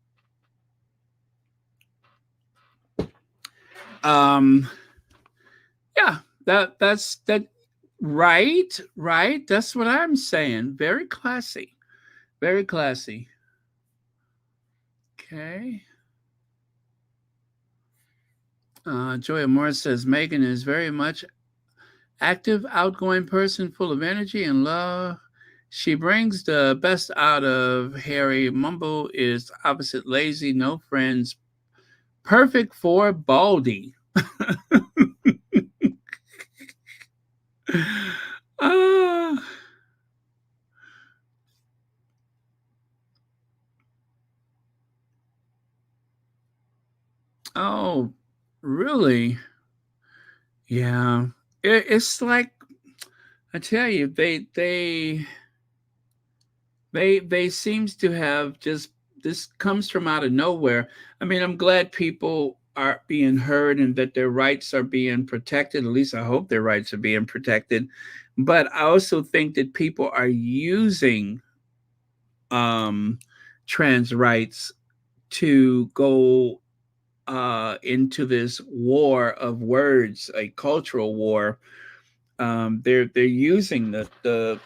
Yeah, that's right. That's what I'm saying. Very classy. Very classy. Okay. Joya Morris says Meghan is very much active, outgoing person, full of energy and love. She brings the best out of Harry. Mumble is opposite, lazy, no friends. Perfect for Baldy. Oh, really? Yeah. It's like, I tell you, they seems to have just, this comes from out of nowhere. I mean, I'm glad people are being heard and that their rights are being protected. At least I hope their rights are being protected. But I also think that people are using trans rights to go into this war of words, a cultural war. They're using the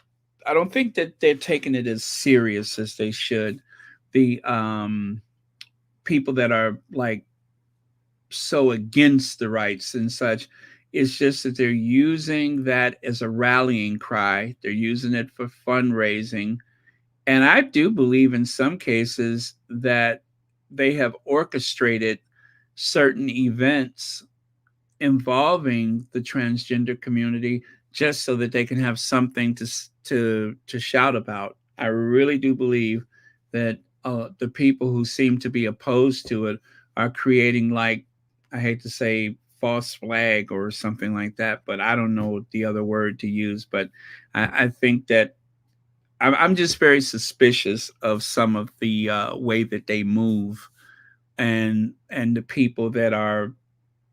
I don't think that they're taking it as serious as they should. The people that are like so against the rights and such, it's just that they're using that as a rallying cry. They're using it for fundraising. And I do believe in some cases that they have orchestrated certain events involving the transgender community just so that they can have something to shout about. I really do believe that the people who seem to be opposed to it are creating, like, I hate to say false flag or something like that, but I don't know the other word to use. But I think that I'm just very suspicious of some of the way that they move, and the people that are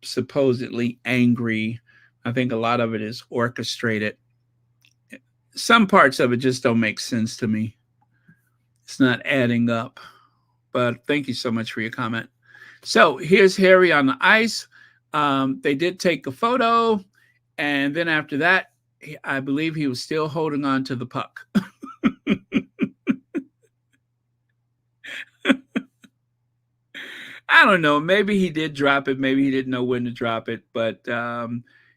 supposedly angry. I think a lot of it is orchestrated. Some parts of it just don't make sense to me. It's not adding up. But thank you so much for your comment. So here's Harry on the ice. They did take a photo, and then after that, I believe he was still holding on to the puck. I don't know. Maybe he did drop it. Maybe he didn't know when to drop it, but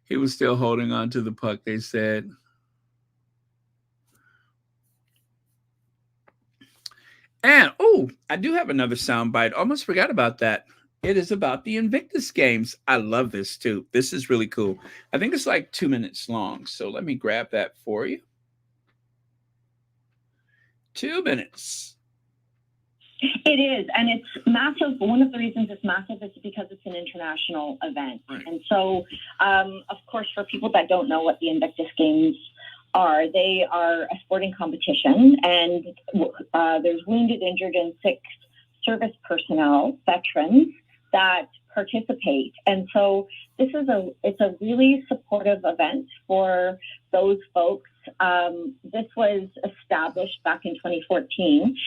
he was still holding on to the puck, they said. And, I do have another soundbite. Almost forgot about that. It is about the Invictus Games. I love this, too. This is really cool. I think it's like 2 minutes long, so let me grab that for you. 2 minutes. It is, and it's massive. One of the reasons it's massive is because it's an international event. Right. And so, of course, for people that don't know what the Invictus Games are, they are a sporting competition, and there's wounded, injured, and sick service personnel, veterans, that participate. And so it's a really supportive event for those folks. This was established back in 2014.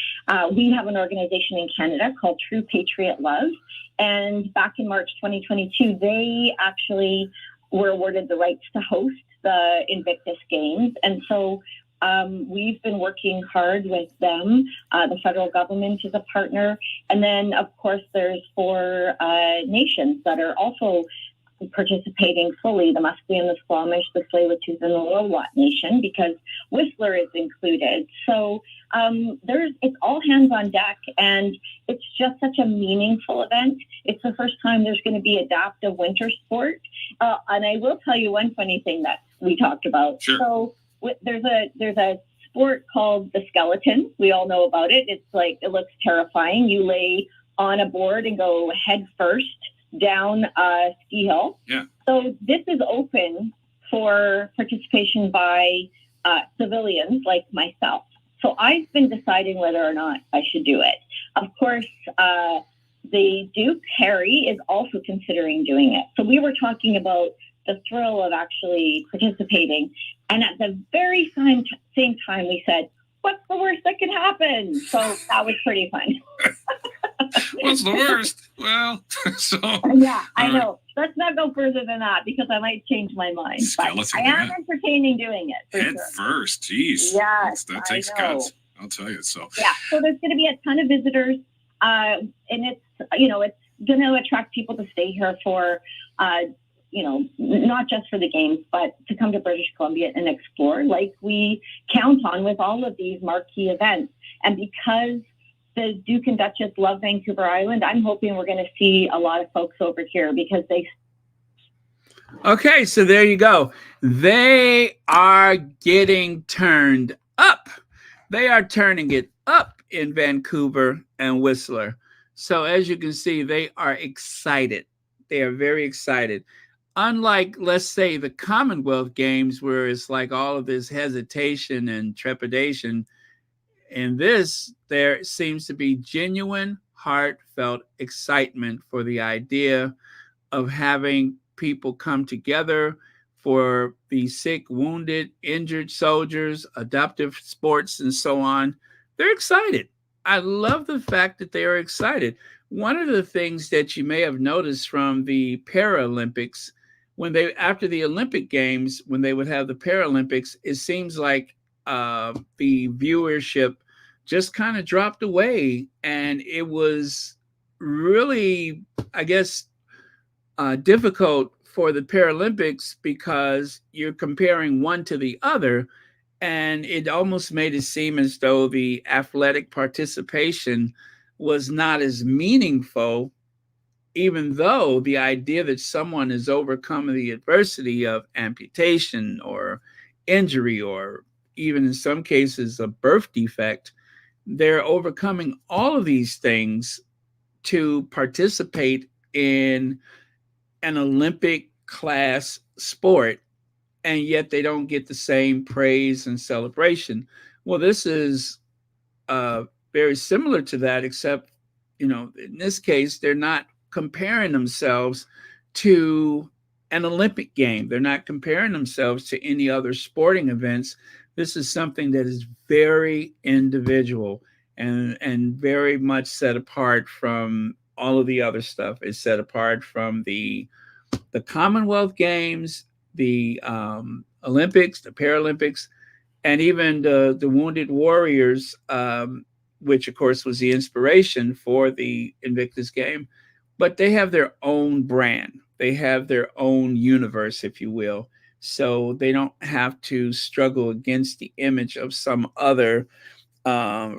We have an organization in Canada called True Patriot Love. And back in March 2022, they actually were awarded the rights to host the Invictus Games. And so we've been working hard with them. The federal government is a partner. And then, of course, there's 4 nations that are also participating fully: the Musqueam, the Squamish, the Tsleil-Waututh, and the Lilwat Nation, because Whistler is included. So it's all hands on deck, and it's just such a meaningful event. It's the first time there's going to be adaptive winter sport. And I will tell you one funny thing that we talked about. Sure. So there's a sport called the skeleton. We all know about it. It's like, it looks terrifying. You lay on a board and go head first down a ski hill. Yeah. So this is open for participation by civilians like myself. So I've been deciding whether or not I should do it. Of course, the Duke, Harry, is also considering doing it. So we were talking about the thrill of actually participating. And at the very same time, we said, what's the worst that could happen? So that was pretty fun. What's the worst? Well, so. Yeah, I know. Let's not go further than that because I might change my mind. But I am entertaining doing it. Head first. Jeez. Yes, that takes guts. I'll tell you. So. Yeah. So there's going to be a ton of visitors. And it's, it's going to attract people to stay here for, not just for the games, but to come to British Columbia and explore like we count on with all of these marquee events. And because the Duke and Duchess love Vancouver Island, I'm hoping we're going to see a lot of folks over here because they. Okay, so there you go. They are getting turned up. They are turning it up in Vancouver and Whistler. So as you can see, they are excited. They are very excited. Unlike, let's say, the Commonwealth Games, where it's like all of this hesitation and trepidation, in this, there seems to be genuine, heartfelt excitement for the idea of having people come together for the sick, wounded, injured soldiers, adaptive sports, and so on. They're excited. I love the fact that they are excited. One of the things that you may have noticed from the Paralympics, after the Olympic Games, when they would have the Paralympics, it seems like the viewership just kind of dropped away. And it was really, I guess, difficult for the Paralympics because you're comparing one to the other. And it almost made it seem as though the athletic participation was not as meaningful, even though the idea that someone has overcome the adversity of amputation or injury, or even in some cases a birth defect, they're overcoming all of these things to participate in an Olympic class sport, and yet they don't get the same praise and celebration. Well, this is very similar to that, except, in this case, they're not comparing themselves to an Olympic game. They're not comparing themselves to any other sporting events. This is something that is very individual and very much set apart from all of the other stuff. It's set apart from the Commonwealth Games, the Olympics, the Paralympics, and even the Wounded Warriors, which of course was the inspiration for the Invictus Game. But they have their own brand. They have their own universe, if you will. So they don't have to struggle against the image of some other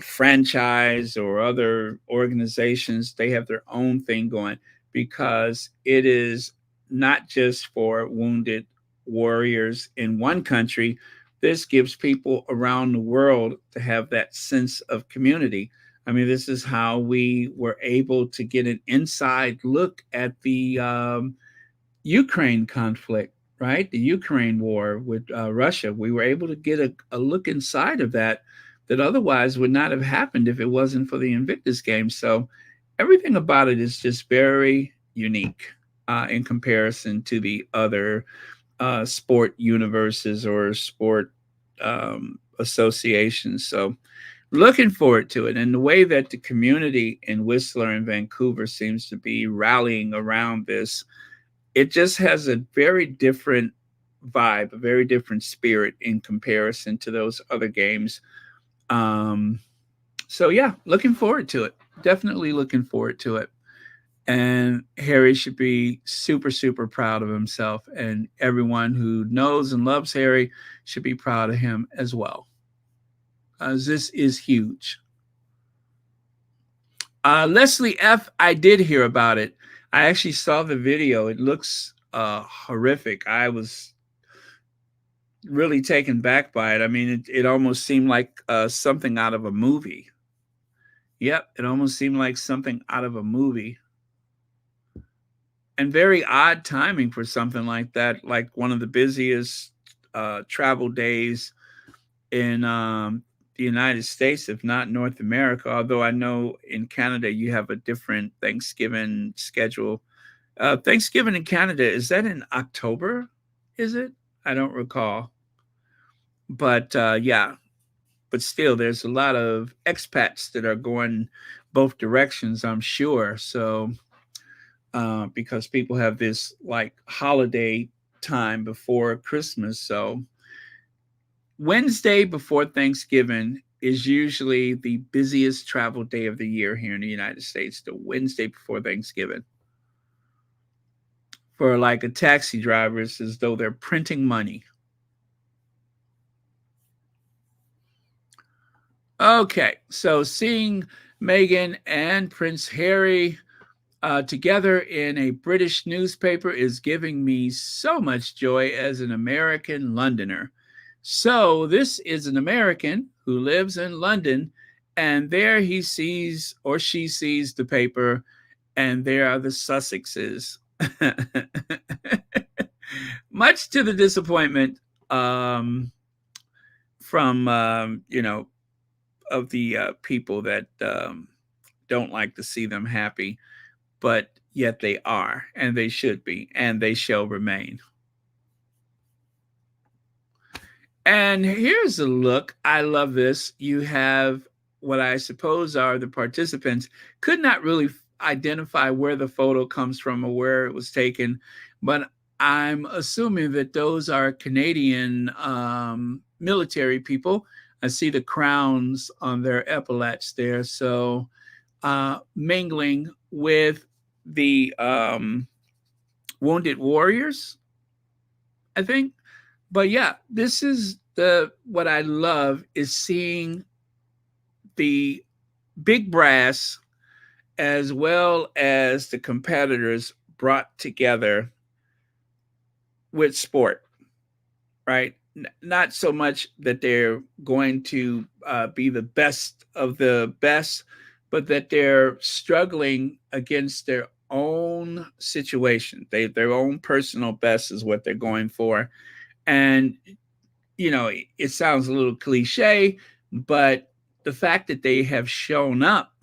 franchise or other organizations. They have their own thing going because it is not just for wounded warriors in one country. This gives people around the world to have that sense of community. I mean, this is how we were able to get an inside look at the Ukraine conflict, right? The Ukraine war with Russia. We were able to get a look inside of that otherwise would not have happened if it wasn't for the Invictus Games. So everything about it is just very unique in comparison to the other sport universes or sport associations. So looking forward to it. And the way that the community in Whistler and Vancouver seems to be rallying around this, it just has a very different vibe, a very different spirit in comparison to those other games. So yeah, looking forward to it. Definitely looking forward to it. And Harry should be super, super proud of himself. And everyone who knows and loves Harry should be proud of him as well. This is huge. Leslie F., I did hear about it. I actually saw the video. It looks horrific. I was really taken back by it. I mean, it almost seemed like something out of a movie. Yep, it almost seemed like something out of a movie. And very odd timing for something like that, like one of the busiest travel days in the United States, if not North America. Although I know in Canada you have a different Thanksgiving schedule. Thanksgiving in Canada, is that in October? Is it? I don't recall. But yeah, but still, there's a lot of expats that are going both directions, I'm sure. So because people have this like holiday time before Christmas. So Wednesday before Thanksgiving is usually the busiest travel day of the year here in the United States, the Wednesday before Thanksgiving. For like a taxi driver, it's as though they're printing money. Okay, so seeing Meghan and Prince Harry together in a British newspaper is giving me so much joy as an American Londoner. So, this is an American who lives in London, and there he sees or she sees the paper, and there are the Sussexes. Much to the disappointment from, of the people that don't like to see them happy, but yet they are, and they should be, and they shall remain. And here's a look. I love this. You have what I suppose are the participants. Could not really identify where the photo comes from or where it was taken, but I'm assuming that those are Canadian military people. I see the crowns on their epaulets there. So mingling with the wounded warriors, I think. But yeah, this is what I love is seeing the big brass as well as the competitors brought together with sport, right? Not so much that they're going to be the best of the best, but that they're struggling against their own situation. Their own personal best is what they're going for. And, it sounds a little cliche, but the fact that they have shown up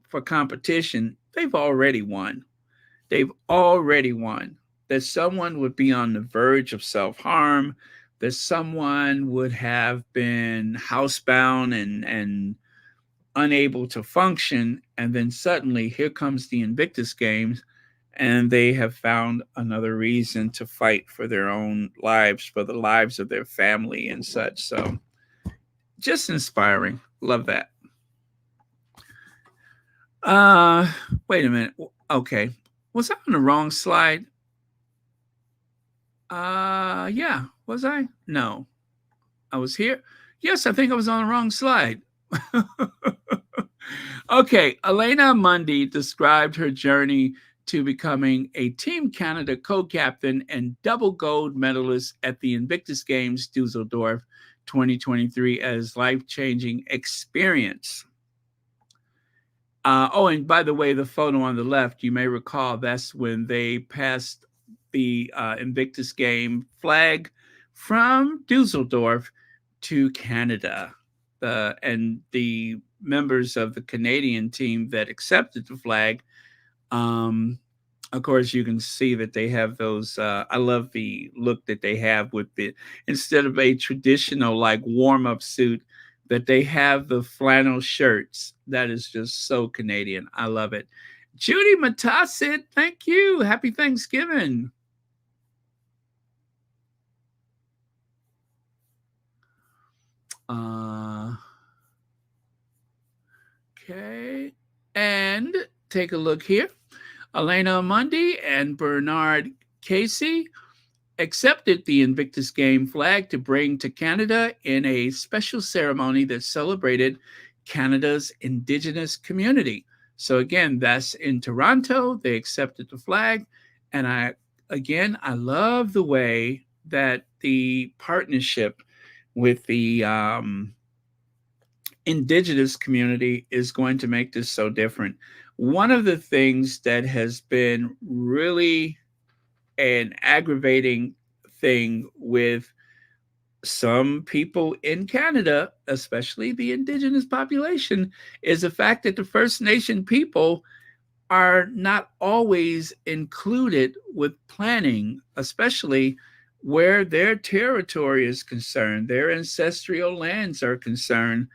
for competition, they've already won. They've already won. That someone would be on the verge of self-harm, that someone would have been housebound and unable to function, and then suddenly here comes the Invictus Games, and they have found another reason to fight for their own lives, for the lives of their family and such. So just inspiring. Love that. Wait a minute. Okay. Was I on the wrong slide? Yeah. Was I? No. I was here. Yes, I think I was on the wrong slide. Okay. Elena Mundy described her journey to becoming a Team Canada co-captain and double gold medalist at the Invictus Games Dusseldorf 2023 as life-changing experience. And by the way, the photo on the left, you may recall that's when they passed the Invictus Game flag from Dusseldorf to Canada. And the members of the Canadian team that accepted the flag, of course, you can see that they have those. I love the look that they have with instead of a traditional like warm-up suit, that they have the flannel shirts. That is just so Canadian. I love it. Judy Matassit, thank you. Happy Thanksgiving. Okay. And take a look here. Elena Mundy and Bernard Casey accepted the Invictus Game flag to bring to Canada in a special ceremony that celebrated Canada's Indigenous community. So again, that's in Toronto. They accepted the flag. And I love the way that the partnership with the indigenous community is going to make this so different. One of the things that has been really an aggravating thing with some people in Canada, especially the indigenous population, is the fact that the First Nation people are not always included with planning, especially where their territory is concerned, their ancestral lands are concerned.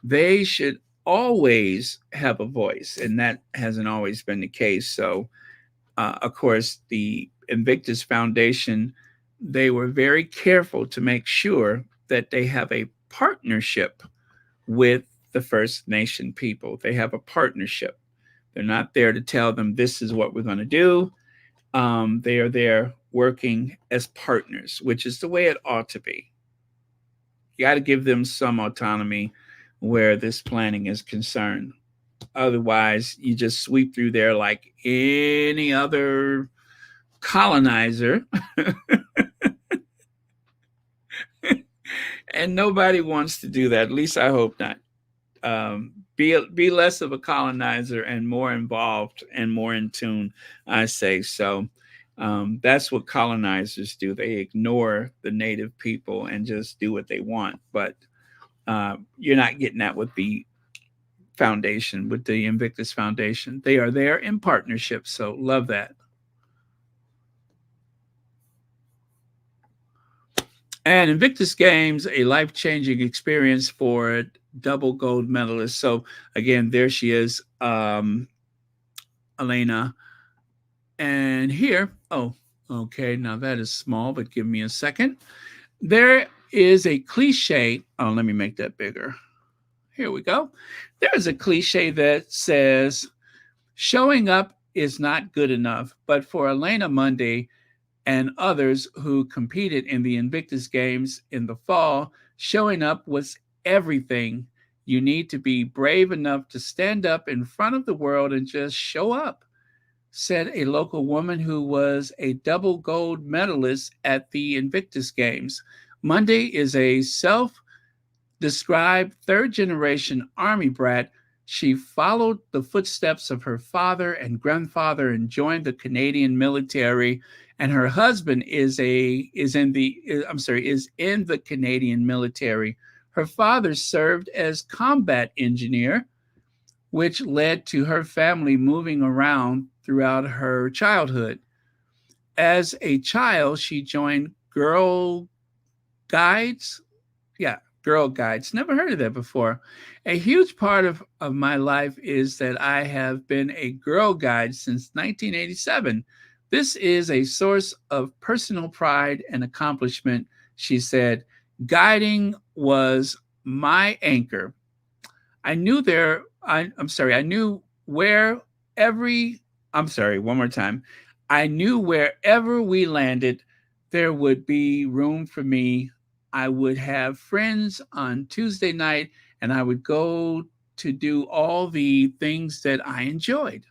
They should always have a voice, and that hasn't always been the case. So, of course, the Invictus Foundation, they were very careful to make sure that they have a partnership with the First Nation people. They have a partnership. They're not there to tell them this is what we're going to do. They are there working as partners, which is the way it ought to be. You got to give them some autonomy where this planning is concerned. Otherwise, you just sweep through there like any other colonizer. And nobody wants to do that. At least I hope not. Be less of a colonizer and more involved and more in tune, I say. So that's what colonizers do. They ignore the native people and just do what they want. But you're not getting that with the foundation, with the Invictus Foundation. They are there in partnership. So love that. And Invictus Games, a life-changing experience for double gold medalist. So again, there she is, Elena. And here, oh, okay, now that is small, but give me a second. There is a cliche. Oh, let me make that bigger. Here we go. There is a cliche that says, showing up is not good enough. But for Elena Mundy and others who competed in the Invictus Games in the fall, showing up was everything. You need to be brave enough to stand up in front of the world and just show up, said a local woman who was a double gold medalist at the Invictus Games. Mundy is a self-described third-generation Army brat. She followed the footsteps of her father and grandfather and joined the Canadian military. And her husband is in the Canadian military. Her father served as combat engineer, which led to her family moving around throughout her childhood. As a child, she joined Girl Guides. Yeah, Girl Guides. Never heard of that before. A huge part of my life is that I have been a Girl Guide since 1987. This is a source of personal pride and accomplishment, she said. Guiding was my anchor. I knew wherever we landed, there would be room for me. I would have friends on Tuesday night, and I would go to do all the things that I enjoyed.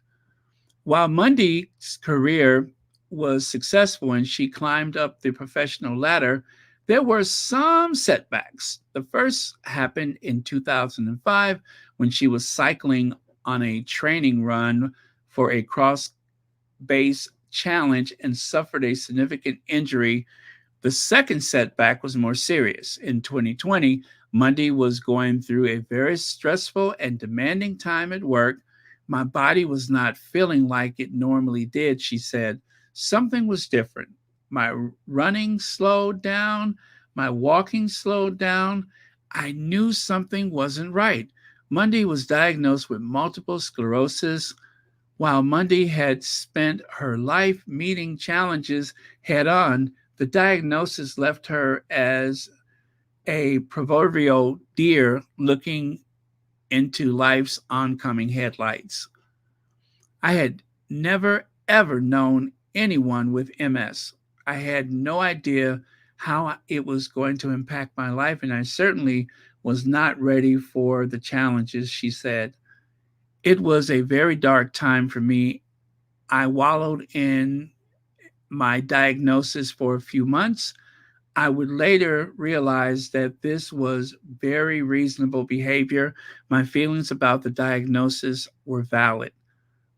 While Mundy's career was successful and she climbed up the professional ladder, there were some setbacks. The first happened in 2005 when she was cycling on a training run for a cross-base challenge and suffered a significant injury. The second setback was more serious. In 2020, Mundy was going through a very stressful and demanding time at work. My body was not feeling like it normally did, she said. Something was different. My running slowed down. My walking slowed down. I knew something wasn't right. Mundy was diagnosed with multiple sclerosis. While Mundy had spent her life meeting challenges head on, the diagnosis left her as a proverbial deer looking into life's oncoming headlights. I had never, ever known anyone with MS. I had no idea how it was going to impact my life, and I certainly was not ready for the challenges, she said. It was a very dark time for me. I wallowed in my diagnosis for a few months. I would later realize that this was very reasonable behavior. My feelings about the diagnosis were valid.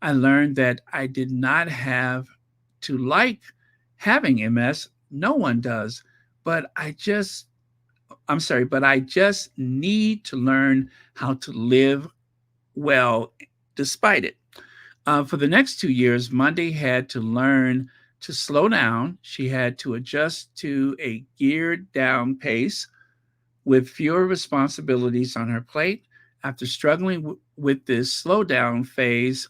I learned that I did not have to like having MS. No one does. But but I just need to learn how to live well despite it. For the next 2 years, Monday had to learn to slow down. She had to adjust to a geared down pace with fewer responsibilities on her plate. After struggling with this slowdown phase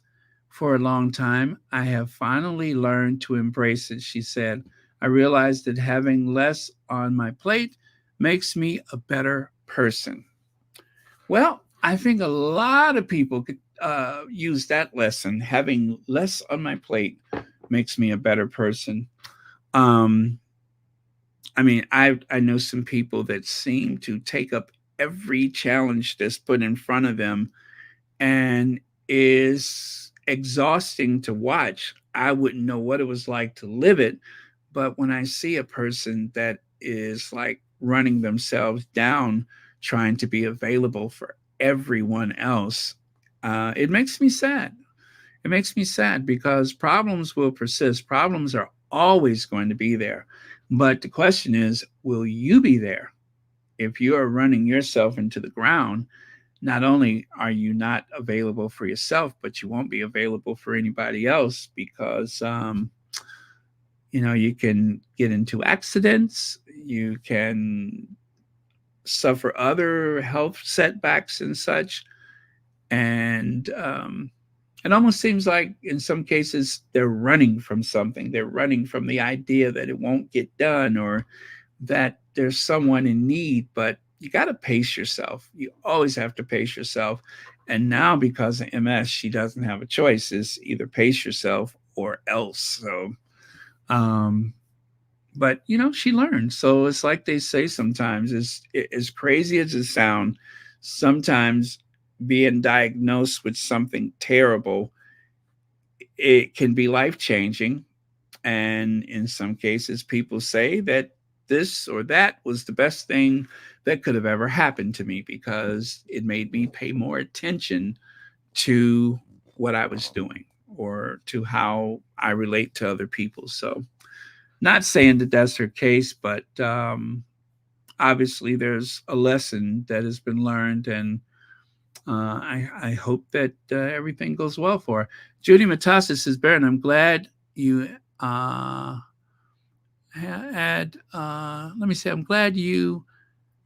for a long time, I have finally learned to embrace it, she said. I realized that having less on my plate makes me a better person. Well, I think a lot of people could use that lesson. Having less on my plate makes me a better person. Um, I mean, I know some people that seem to take up every challenge that's put in front of them and is exhausting to watch. I wouldn't know what it was like to live it, but when I see a person that is like running themselves down, trying to be available for everyone else, it makes me sad. It makes me sad because problems will persist. Problems are always going to be there. But the question is, will you be there? If you are running yourself into the ground, not only are you not available for yourself, but you won't be available for anybody else because, you can get into accidents, you can suffer other health setbacks and such. And it almost seems like in some cases they're running from something. They're running from the idea that it won't get done or that there's someone in need, but you got to pace yourself. You always have to pace yourself. And now because of MS, she doesn't have a choice. It's either pace yourself or else. So, but she learned. So it's like they say sometimes, as crazy as it sounds, sometimes being diagnosed with something terrible, it can be life changing. And in some cases, people say that this or that was the best thing that could have ever happened to me because it made me pay more attention to what I was doing or to how I relate to other people. So, not saying that that's her case, but obviously there's a lesson that has been learned, and I hope that everything goes well for her. Judy Matassa says, Baron, I'm glad you had, let me say, I'm glad you,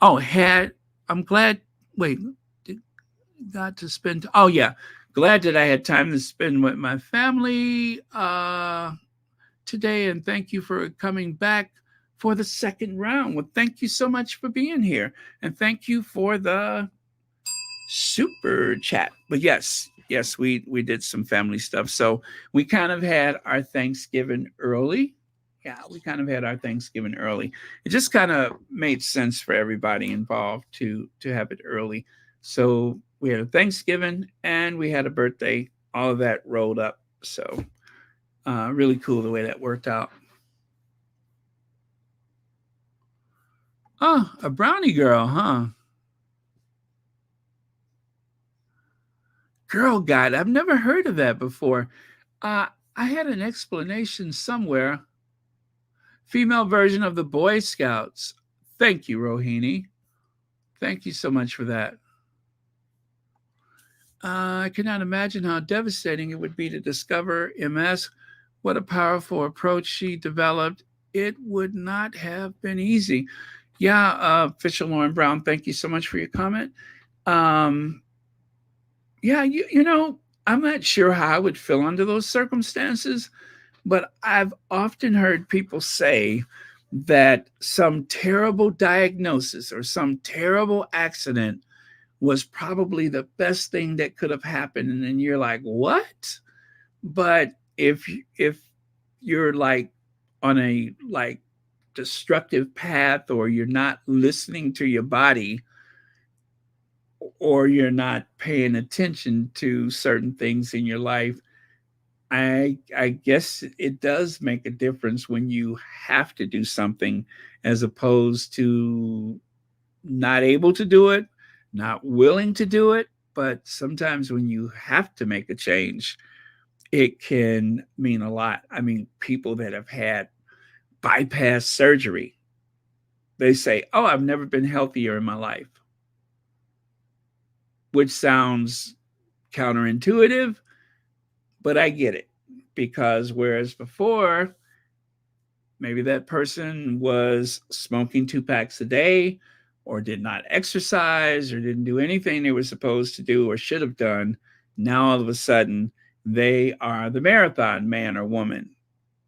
oh, had, I'm glad, wait, got to spend, oh, yeah, glad that I had time to spend with my family today, and thank you for coming back for the second round. Well, thank you so much for being here, and thank you for the super chat. But yes, we did some family stuff. So we kind of had our Thanksgiving early. Yeah, we kind of had our Thanksgiving early. It just kind of made sense for everybody involved to have it early. So we had a Thanksgiving and we had a birthday, all of that rolled up. So really cool the way that worked out. Oh, a brownie girl, huh? Girl Guide. I've never heard of that before. I had an explanation somewhere. Female version of the Boy Scouts. Thank you, Rohini. Thank you so much for that. I cannot imagine how devastating it would be to discover MS. What a powerful approach she developed. It would not have been easy. Yeah, Fisher Lauren Brown, thank you so much for your comment. Yeah, I'm not sure how I would feel under those circumstances, but I've often heard people say that some terrible diagnosis or some terrible accident was probably the best thing that could have happened. And then you're like, what? But if you're like on a like destructive path, or you're not listening to your body, or you're not paying attention to certain things in your life, I guess it does make a difference when you have to do something as opposed to not able to do it, not willing to do it. But sometimes when you have to make a change, it can mean a lot. I mean, people that have had bypass surgery, they say, "Oh, I've never been healthier in my life," which sounds counterintuitive, but I get it. Because whereas before, maybe that person was smoking 2 packs a day, or did not exercise, or didn't do anything they were supposed to do or should have done, now all of a sudden they are the marathon man or woman.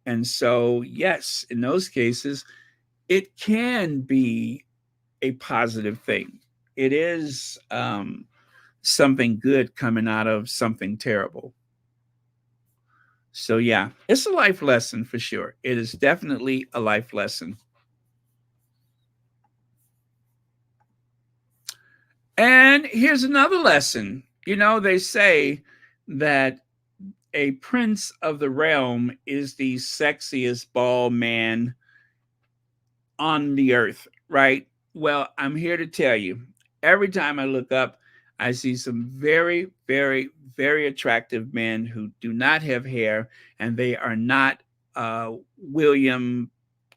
And so, yes, in those cases, it can be a positive thing. It is something good coming out of something terrible. So, yeah, it's a life lesson for sure. It is definitely a life lesson. And here's another lesson. You know, they say that a prince of the realm is the sexiest bald man on the earth, right? Well, I'm here to tell you, every time I look up, I see some very, very, very attractive men who do not have hair, and they are not William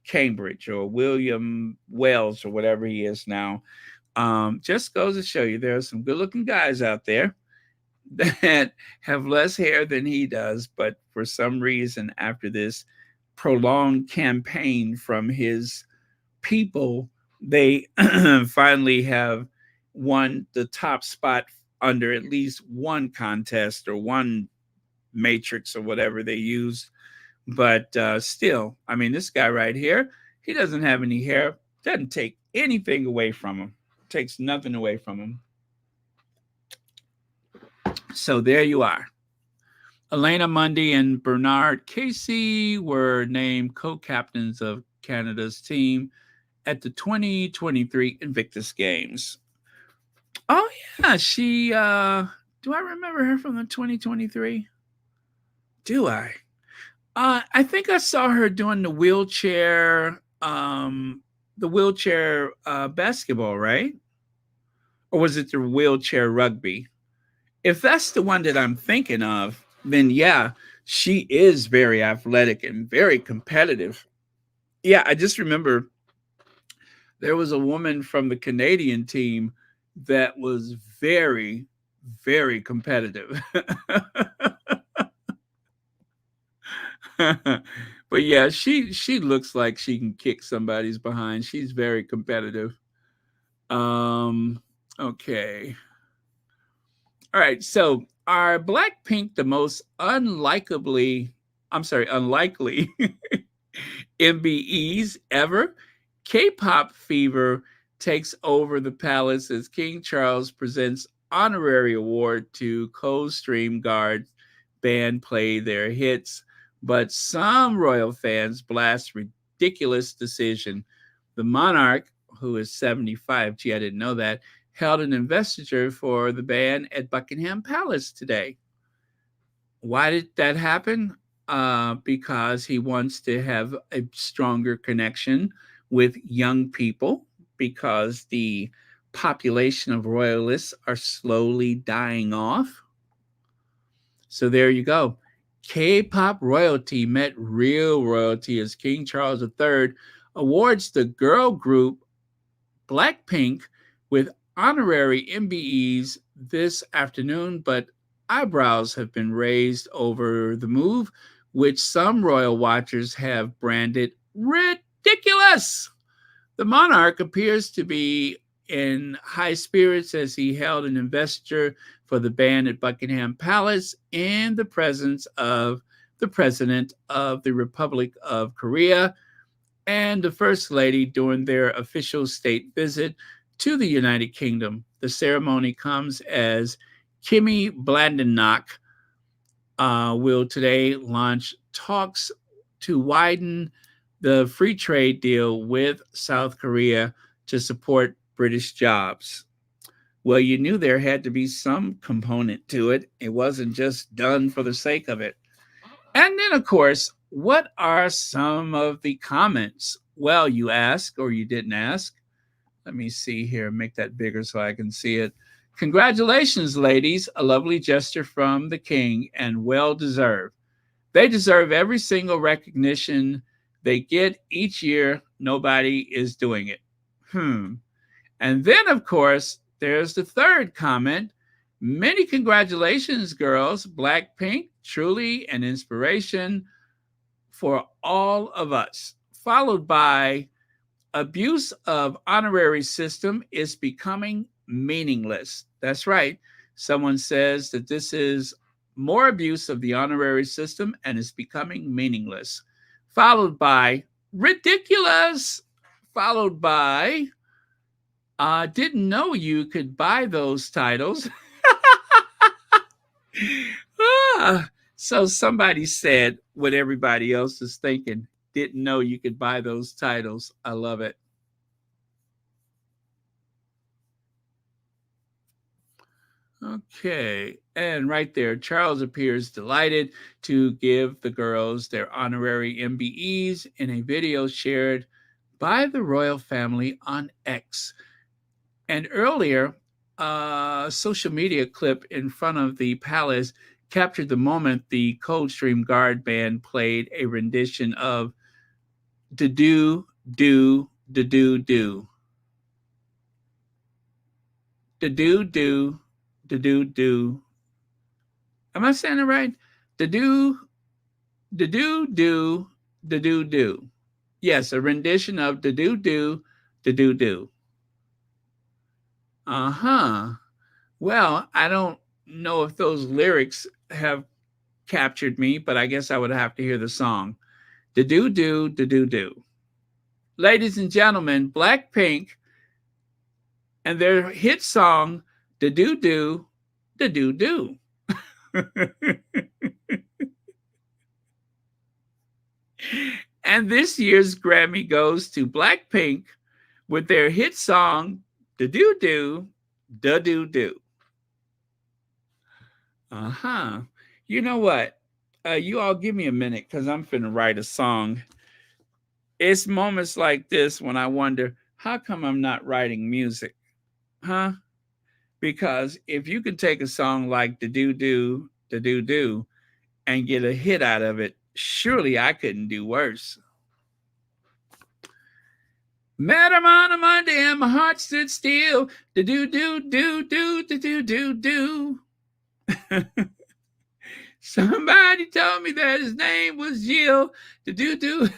Cambridge or William Wells or whatever he is now. Just goes to show you there are some good looking guys out there that have less hair than he does, but for some reason, after this prolonged campaign from his people, they finally have won the top spot under at least one contest or one matrix or whatever they use. But still, I mean, this guy right here, he doesn't have any hair, doesn't take anything away from him, takes nothing away from him. So there you are. Elena Mundy and Bernard Casey were named co-captains of Canada's team at the 2023 Invictus Games. Oh yeah, she do I remember her from the 2023? Do I? I think I saw her doing the wheelchair basketball, right? Or was it the wheelchair rugby? If that's the one that I'm thinking of, then yeah, she is very athletic and very competitive. Yeah, I just remember there was a woman from the Canadian team that was very, very competitive. But yeah, she looks like she can kick somebody's behind. She's very competitive. Okay. All right, so are Blackpink the most unlikely MBEs ever? K-pop fever takes over the palace as King Charles presents honorary award to co-stream guard band play their hits, but some royal fans blast ridiculous decision. The monarch, who is 75, gee, I didn't know that, held an investiture for the band at Buckingham Palace today. Why did that happen? Because he wants to have a stronger connection with young people, because the population of royalists are slowly dying off. So there you go. K-pop royalty met real royalty as King Charles III awards the girl group Blackpink with honorary MBEs this afternoon, but eyebrows have been raised over the move, which some royal watchers have branded ridiculous. The monarch appears to be in high spirits as he held an investiture for the band at Buckingham Palace in the presence of the President of the Republic of Korea and the First Lady during their official state visit to the United Kingdom. The ceremony comes as Kimmy Blandennock will today launch talks to widen the free trade deal with South Korea to support British jobs. Well, you knew there had to be some component to it. It wasn't just done for the sake of it. And then, of course, what are some of the comments? Well, you ask, or you didn't ask. Let me see here, make that bigger so I can see it. Congratulations, ladies. A lovely gesture from the king and well deserved. They deserve every single recognition they get each year. Nobody is doing it. And then, of course, there's the third comment. Many congratulations, girls. Blackpink, truly an inspiration for all of us. Followed by abuse of honorary system is becoming meaningless. That's right. Someone says that this is more abuse of the honorary system and is becoming meaningless. Followed by ridiculous. Followed by didn't know you could buy those titles. So somebody said what everybody else is thinking. Didn't know you could buy those titles. I love it. Okay, and right there, Charles appears delighted to give the girls their honorary MBEs in a video shared by the royal family on X. And earlier, a social media clip in front of the palace captured the moment the Coldstream Guard Band played a rendition of "Da Do Do Da Do Do." Da Do Do Da Do Do. Am I saying it right? Da Do Da Do Do Da Do Do. Yes, a rendition of Da Do Do Da Do Do. Well, I don't know if those lyrics have captured me, but I guess I would have to hear the song. Da do do da do do. Ladies and gentlemen, Blackpink and their hit song Da do do da do do. And this year's Grammy goes to Blackpink with their hit song Da do do da do do. You know what? You all give me a minute because I'm finna write a song. It's moments like this when I wonder, how come I'm not writing music? Because if you could take a song like Da Do Do Da Do Do and get a hit out of it, surely I couldn't do worse. Met him on a Monday and my heart stood still. Da do do do do da do do do. Somebody told me that his name was Jill. Do.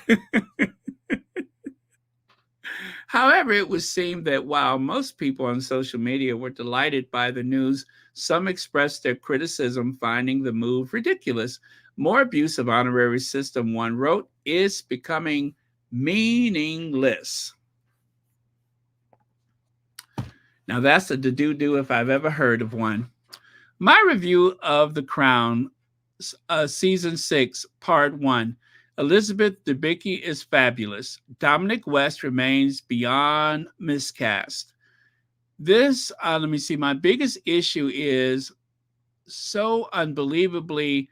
However, it would seem that while most people on social media were delighted by the news, some expressed their criticism, finding the move ridiculous. More abuse of honorary system, one wrote, is becoming meaningless. Now that's a do if I've ever heard of one. My review of The Crown, Season 6, Part 1. Elizabeth Debicki is fabulous. Dominic West remains beyond miscast. This, let me see, my biggest issue is so unbelievably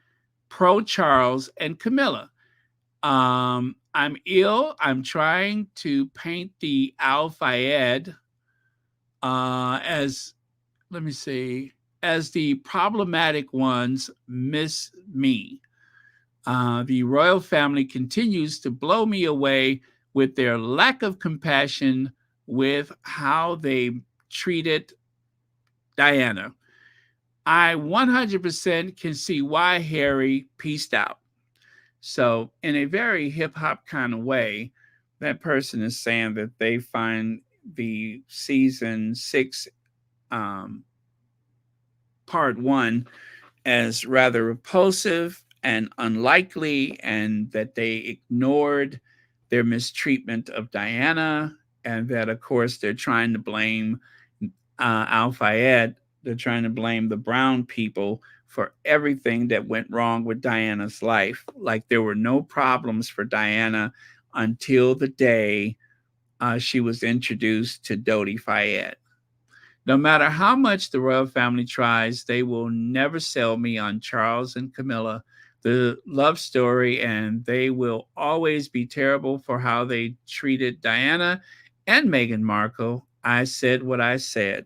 pro-Charles and Camilla. I'm ill. I'm trying to paint the Al Fayed as, let me see, as the problematic ones miss me. The royal family continues to blow me away with their lack of compassion with how they treated Diana. I 100% can see why Harry pieced out. So in a very hip-hop kind of way, that person is saying that they find the season 6 part 1 as rather repulsive and unlikely, and that they ignored their mistreatment of Diana, and that, of course, they're trying to blame Al Fayed. They're trying to blame the brown people for everything that went wrong with Diana's life. Like there were no problems for Diana until the day she was introduced to Dodi Fayed. No matter how much the royal family tries, they will never sell me on Charles and Camilla. the love story, and they will always be terrible for how they treated Diana and Meghan Markle. I said what I said.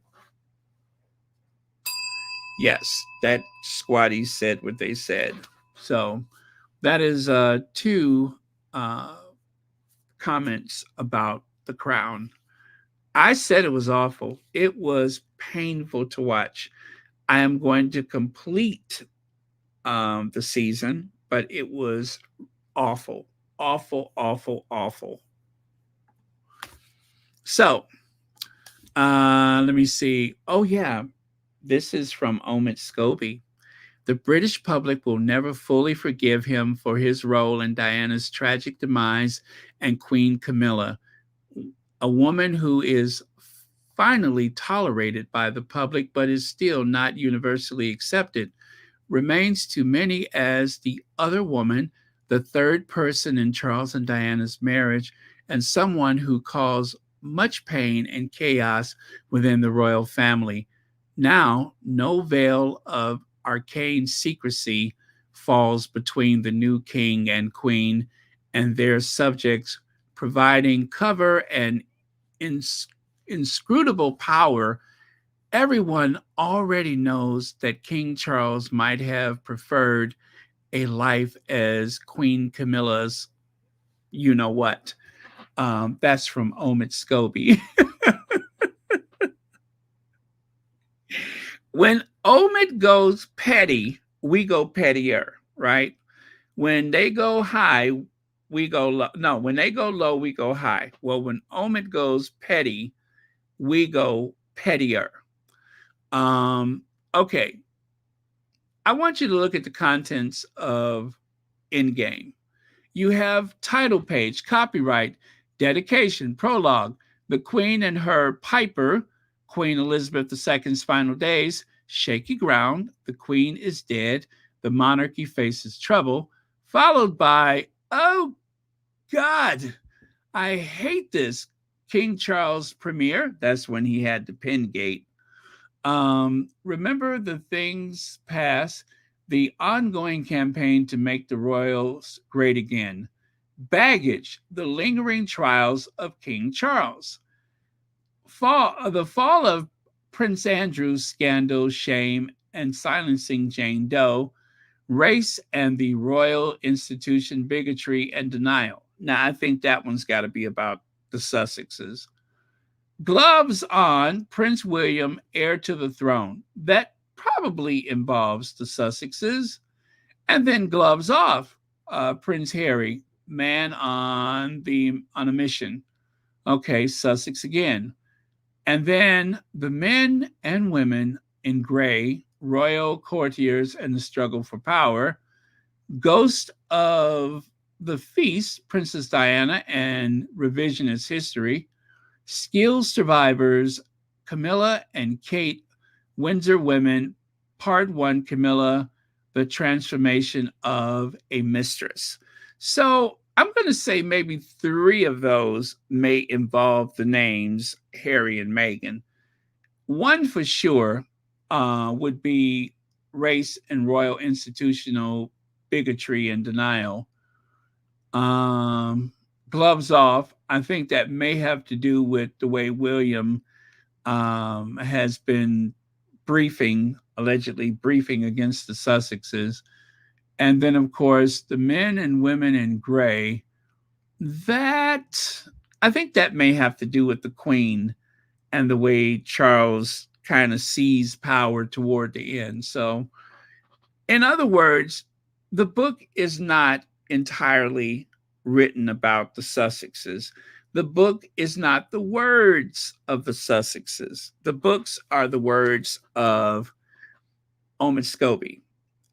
Yes, that squatty said what they said. So that is two comments about The Crown. I said it was awful. It was painful to watch. I am going to complete the season, but it was awful, awful, awful, awful. So let me see. Oh, yeah. This is from Omid Scobie. The British public will never fully forgive him for his role in Diana's tragic demise and Queen Camilla, a woman who is finally tolerated by the public but is still not universally accepted, remains to many as the other woman, the third person in Charles and Diana's marriage, and someone who caused much pain and chaos within the royal family. Now, no veil of arcane secrecy falls between the new king and queen and their subjects, providing cover and inscrutable power. Everyone already knows that King Charles might have preferred a life as Queen Camilla's, you know what. That's from Omid Scobie. When Omid goes petty, we go pettier, right? When they go high, we go low. No, when they go low, we go high. Well, when Omid goes petty, we go pettier. Okay. I want you to look at the contents of Endgame. You have title page, copyright, dedication, prologue, the Queen and her Piper, Queen Elizabeth II's final days, shaky ground, the Queen is dead, the monarchy faces trouble, followed by, oh God, I hate this, King Charles premiere. That's when he had the pin gate. Remember the things past, the ongoing campaign to make the royals great again, baggage, the lingering trials of King Charles, the fall of Prince Andrew's scandal, shame, and silencing Jane Doe, race and the royal institution, bigotry and denial. Now, I think that one's got to be about the Sussexes. Gloves on, Prince William, heir to the throne. That probably involves the Sussexes. And then gloves off, Prince Harry, man on a mission. Okay, Sussex again. And then the men and women in gray, royal courtiers and the struggle for power. Ghost of the feast, Princess Diana and revisionist history. Skills survivors, Camilla and Kate, Windsor women, part 1, Camilla, the transformation of a mistress. So I'm going to say maybe 3 of those may involve the names Harry and Meghan. One for sure would be race and royal institutional bigotry and denial. Gloves off. I think that may have to do with the way William has been allegedly briefing against the Sussexes. And then, of course, the men and women in gray, I think that may have to do with the Queen and the way Charles kind of seized power toward the end. So, in other words, the book is not entirely written about the Sussexes. The book is not the words of the Sussexes. The books are the words of Omid Scobie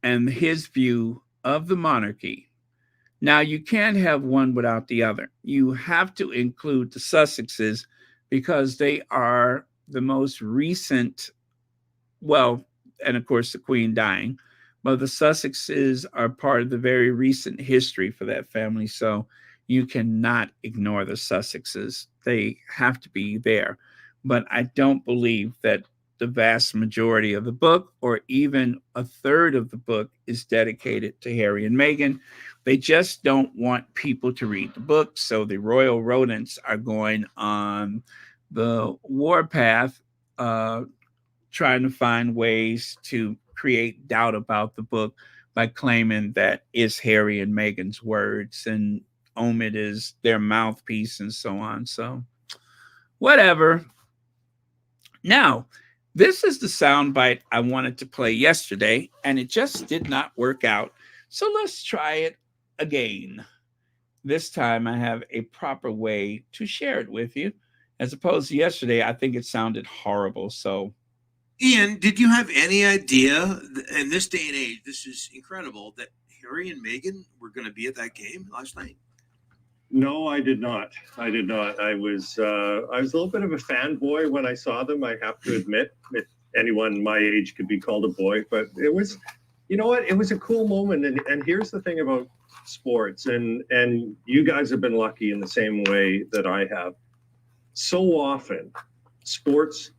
and his view of the monarchy. Now, you can't have one without the other. You have to include the Sussexes because they are the most recent, and of course the Queen dying, but the Sussexes are part of the very recent history for that family. So you cannot ignore the Sussexes. They have to be there. But I don't believe that the vast majority of the book, or even a third of the book, is dedicated to Harry and Meghan. They just don't want people to read the book. So the royal rodents are going on the warpath, trying to find ways to create doubt about the book by claiming that it's Harry and Meghan's words and Omid is their mouthpiece and so on. So, whatever. Now, this is the soundbite I wanted to play yesterday, and it just did not work out. So let's try it again. This time I have a proper way to share it with you. As opposed to yesterday, I think it sounded horrible. So, Ian, did you have any idea in this day and age, this is incredible, that Harry and Meghan were going to be at that game last night? No, I did not. I was a little bit of a fanboy when I saw them. I have to admit, if anyone my age could be called a boy, but it was, you know what? It was a cool moment. And here's the thing about sports, and you guys have been lucky in the same way that I have. So often, sports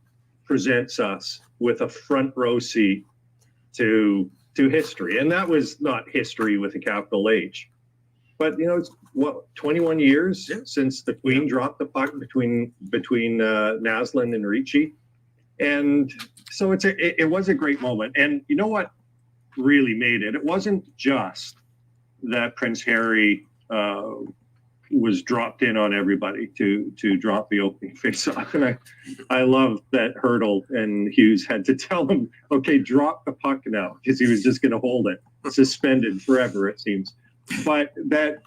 presents us with a front row seat to history, and that was not history with a capital H. But you know, it's 21 years since the Queen dropped the puck between Naslund and Ricci, and so it was a great moment. And you know what really made it? It wasn't just that Prince Harry was dropped in on everybody to drop the opening face-off, and I love that Hurdle and Hughes had to tell him, okay, drop the puck now, because he was just going to hold it suspended forever, it seems. But that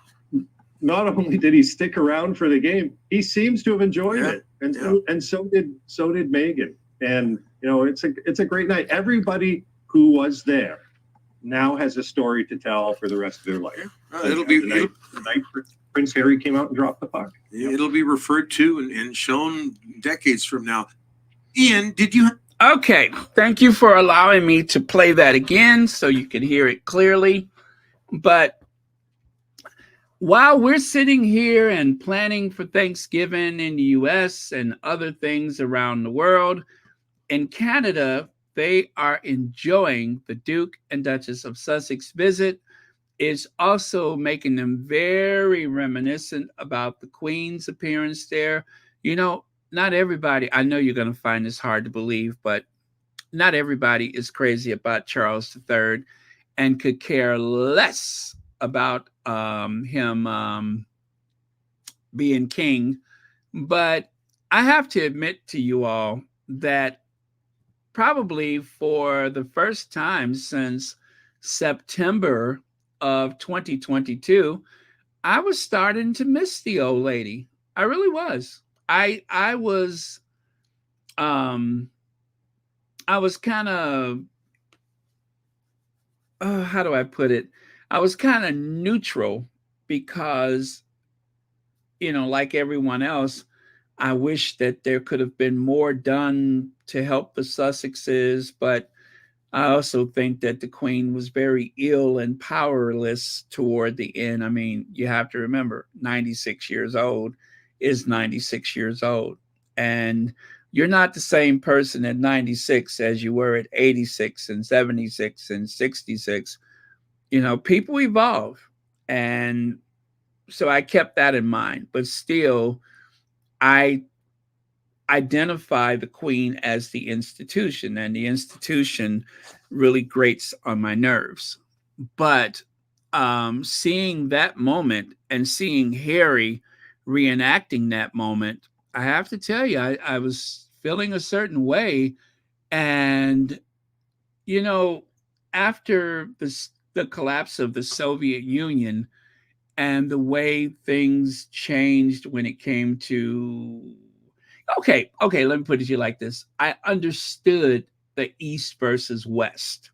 not only did he stick around for the game, he seems to have enjoyed it, and so did Meghan. And you know, it's a great night. Everybody who was there now has a story to tell for the rest of their life. It'll be the night Prince Harry came out and dropped the puck. It'll be referred to and shown decades from now. Ian, did you? Okay, thank you for allowing me to play that again so you can hear it clearly. But while we're sitting here and planning for Thanksgiving in the US and other things around the world, in Canada, they are enjoying the Duke and Duchess of Sussex visit. It's also making them very reminiscent about the Queen's appearance there. You know, not everybody, I know you're going to find this hard to believe, but not everybody is crazy about Charles III and could care less about him being king. But I have to admit to you all that probably for the first time since September of 2022, I was starting to miss the old lady. I really was. I was kind of, how do I put it? I was kind of neutral because, you know, like everyone else, I wish that there could have been more done to help the Sussexes, but I also think that the Queen was very ill and powerless toward the end. I mean, you have to remember, 96 years old is 96 years old. And you're not the same person at 96 as you were at 86 and 76 and 66. You know, people evolve. And so I kept that in mind. But still, I identify the Queen as the institution, and the institution really grates on my nerves. But seeing that moment and seeing Harry reenacting that moment, I have to tell you, I was feeling a certain way. And, you know, after the collapse of the Soviet Union and the way things changed when it came to, okay, let me put it to you like this. I understood the East versus West.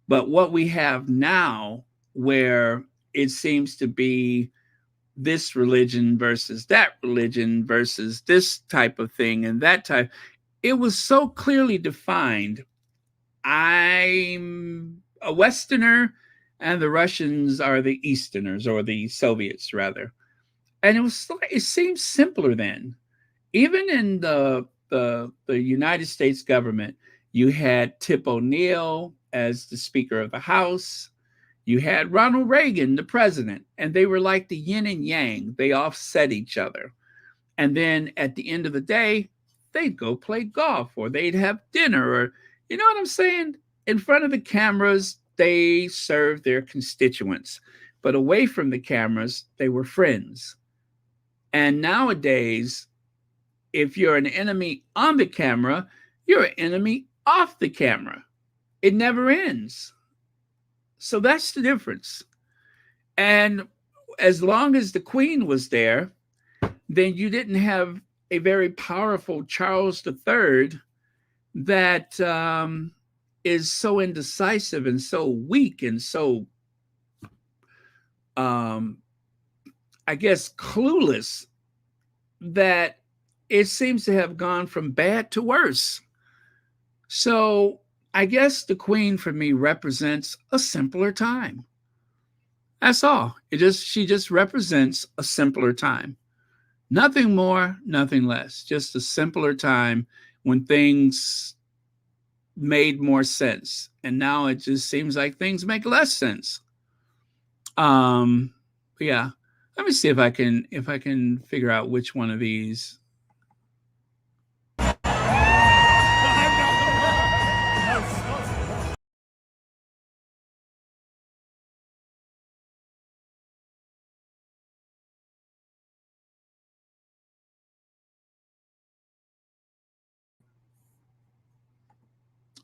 But what we have now, where it seems to be this religion versus that religion versus this type of thing and that type, it was so clearly defined. I'm a Westerner and the Russians are the Easterners, or the Soviets rather. And it seemed simpler then. Even in the the United States government, you had Tip O'Neill as the Speaker of the House. You had Ronald Reagan, the president, and they were like the yin and yang. They offset each other. And then at the end of the day, they'd go play golf or they'd have dinner, or, you know what I'm saying? In front of the cameras, they served their constituents, but away from the cameras, they were friends. And nowadays, if you're an enemy on the camera, you're an enemy off the camera. It never ends. So that's the difference. And as long as the Queen was there, then you didn't have a very powerful Charles III that is so indecisive and so weak and so, I guess, clueless, that it seems to have gone from bad to worse. So I guess the Queen for me represents a simpler time. That's all. She just represents a simpler time. Nothing more, nothing less. Just a simpler time when things made more sense. And now it just seems like things make less sense. Yeah. Let me see if I can figure out which one of these.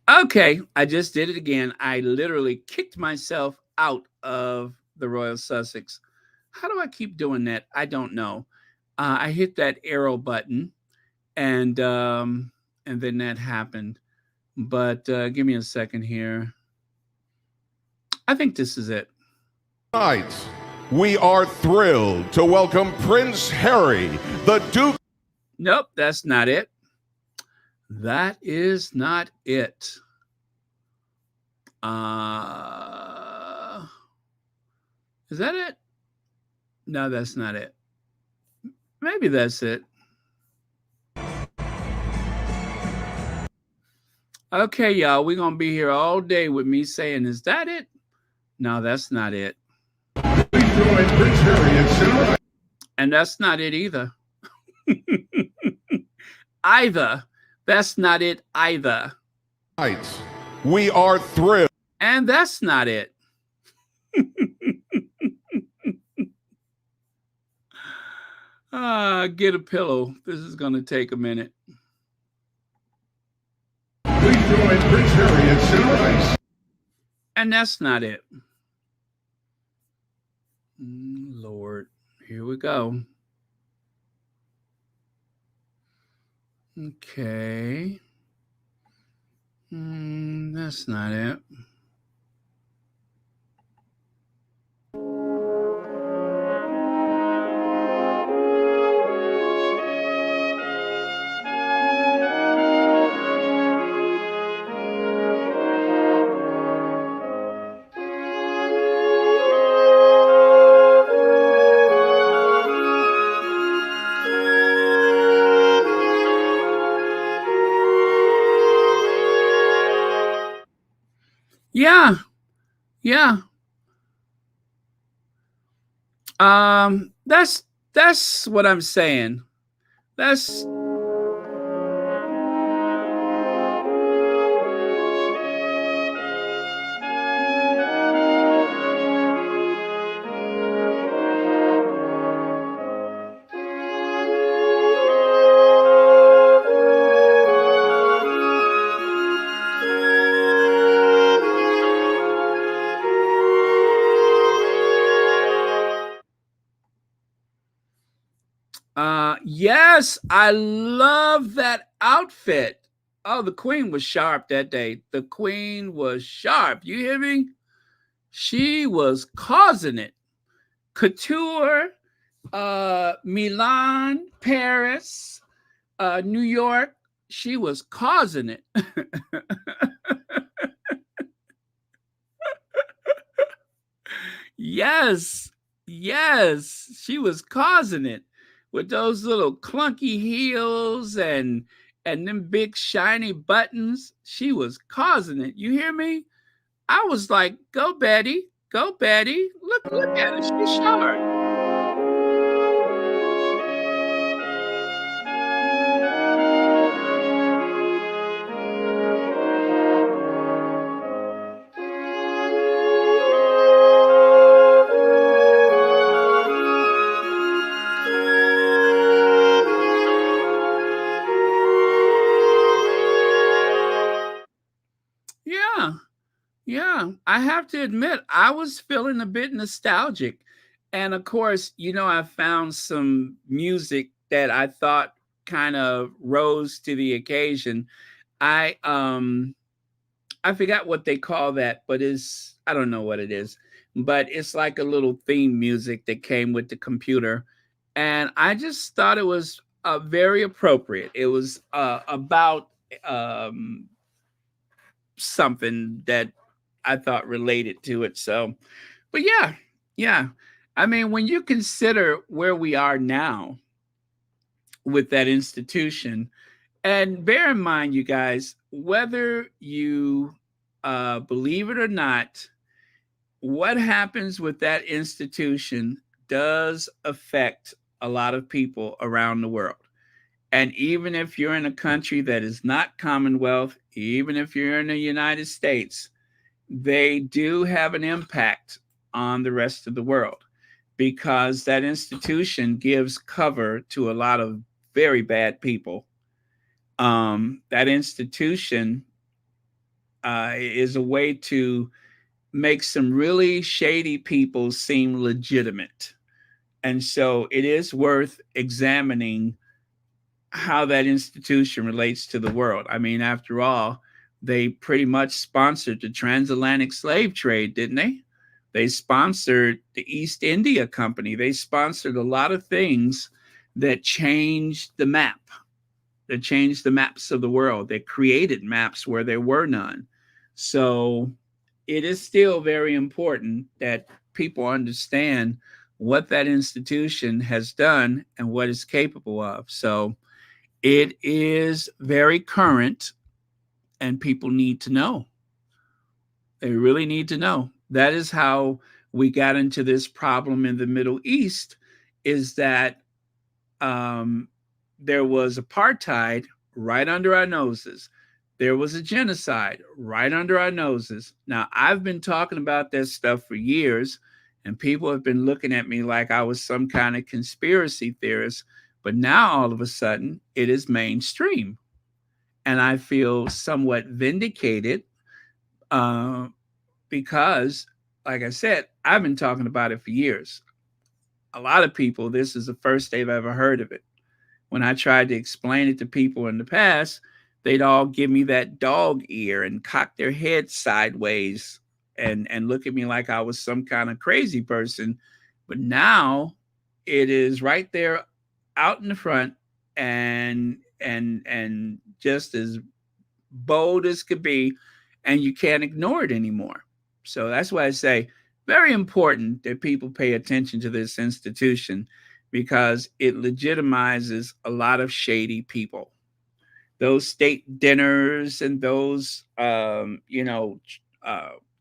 Okay, I just did it again. I literally kicked myself out of the Royal Sussex. How do I keep doing that? I don't know. I hit that arrow button, and then that happened. But give me a second here. I think this is it. Tonight, we are thrilled to welcome Prince Harry, the Duke. Nope, that's not it. That is not it. Is that it? No, that's not it. Maybe that's it. Okay, y'all, we're going to be here all day with me saying, is that it? No, that's not it. And that's not it either. Either. That's not it either. Tonight, we are thrilled. And that's not it. Get a pillow. This is going to take a minute. And that's not it. Lord, here we go. Okay. That's not it. Yeah. Yeah. That's what I'm saying. That's yes, I love that outfit. Oh, the Queen was sharp that day. The Queen was sharp. You hear me? She was causing it. Couture, Milan, Paris, New York. She was causing it. Yes, yes, she was causing it with those little clunky heels and and them big shiny buttons. She was causing it. You hear me? I was like, go Betty, go Betty. Look at her. She's short. Yeah. Yeah, I have to admit, I was feeling a bit nostalgic. And of course, I found some music that I thought kind of rose to the occasion. I forgot what they call that, but I don't know what it is. But it's like a little theme music that came with the computer. And I just thought it was very appropriate. It was about um something that I thought related to it. So, but yeah, yeah. I mean, when you consider where we are now with that institution, and bear in mind, you guys, whether you believe it or not, what happens with that institution does affect a lot of people around the world. And even if you're in a country that is not Commonwealth, even if you're in the United States, they do have an impact on the rest of the world because that institution gives cover to a lot of very bad people. That institution is a way to make some really shady people seem legitimate. And so it is worth examining how that institution relates to the world. I mean, after all, they pretty much sponsored the transatlantic slave trade, didn't they? They sponsored the East India Company. They sponsored a lot of things that changed the map, that changed the maps of the world, that created maps where there were none. So it is still very important that people understand what that institution has done and what it's capable of. So it is very current, and people need to know. They really need to know. That is how we got into this problem in the Middle East, is that there was apartheid right under our noses. There was a genocide right under our noses. Now, I've been talking about that stuff for years, and people have been looking at me like I was some kind of conspiracy theorist. But now, all of a sudden, it is mainstream. And I feel somewhat vindicated because, like I said, I've been talking about it for years. A lot of people, this is the first they've ever heard of it. When I tried to explain it to people in the past, they'd all give me that dog ear and cock their head sideways and look at me like I was some kind of crazy person. But now it is right there out in the front and just as bold as could be, and you can't ignore it anymore. So that's why I say very important that people pay attention to this institution because it legitimizes a lot of shady people. Those state dinners and those,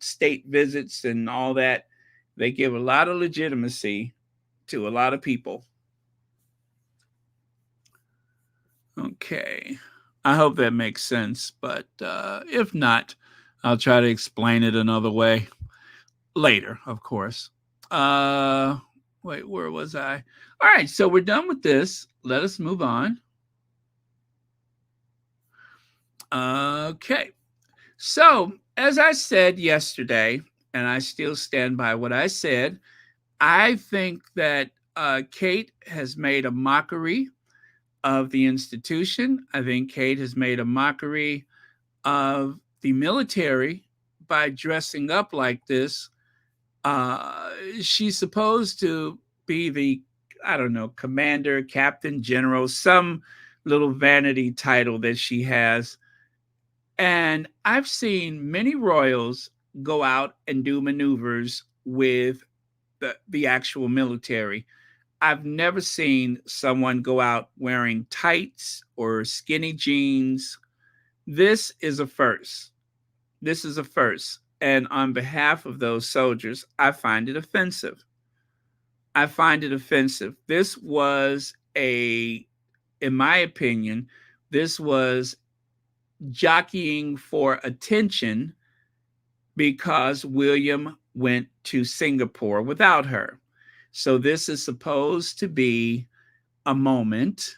state visits and all that, they give a lot of legitimacy to a lot of people. Okay. I hope that makes sense, but if not, I'll try to explain it another way later, of course. Wait, where was I? All right, so we're done with this. Let us move on. Okay. So, as I said yesterday, and I still stand by what I said, I think that Kate has made a mockery of the institution. I think Kate has made a mockery of the military by dressing up like this. She's supposed to be the, I don't know, commander, captain, general, some little vanity title that she has. And I've seen many royals go out and do maneuvers with the actual military. I've never seen someone go out wearing tights or skinny jeans. This is a first. This is a first. And on behalf of those soldiers, I find it offensive. I find it offensive. This was in my opinion, this was jockeying for attention because William went to Singapore without her. So this is supposed to be a moment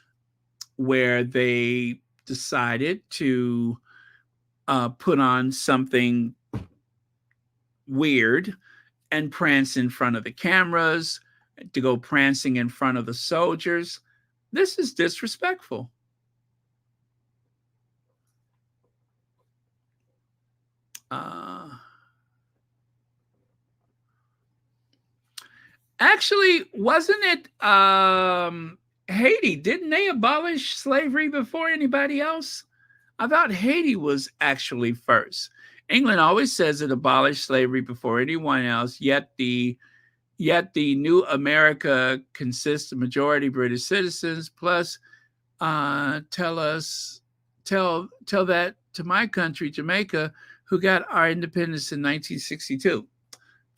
where they decided to put on something weird and prance in front of the cameras, to go prancing in front of the soldiers. This is disrespectful. Actually, wasn't it Haiti? Didn't they abolish slavery before anybody else? I thought Haiti was actually first. England always says it abolished slavery before anyone else, yet the new America consists of majority British citizens. Plus, tell that to my country, Jamaica, who got our independence in 1962.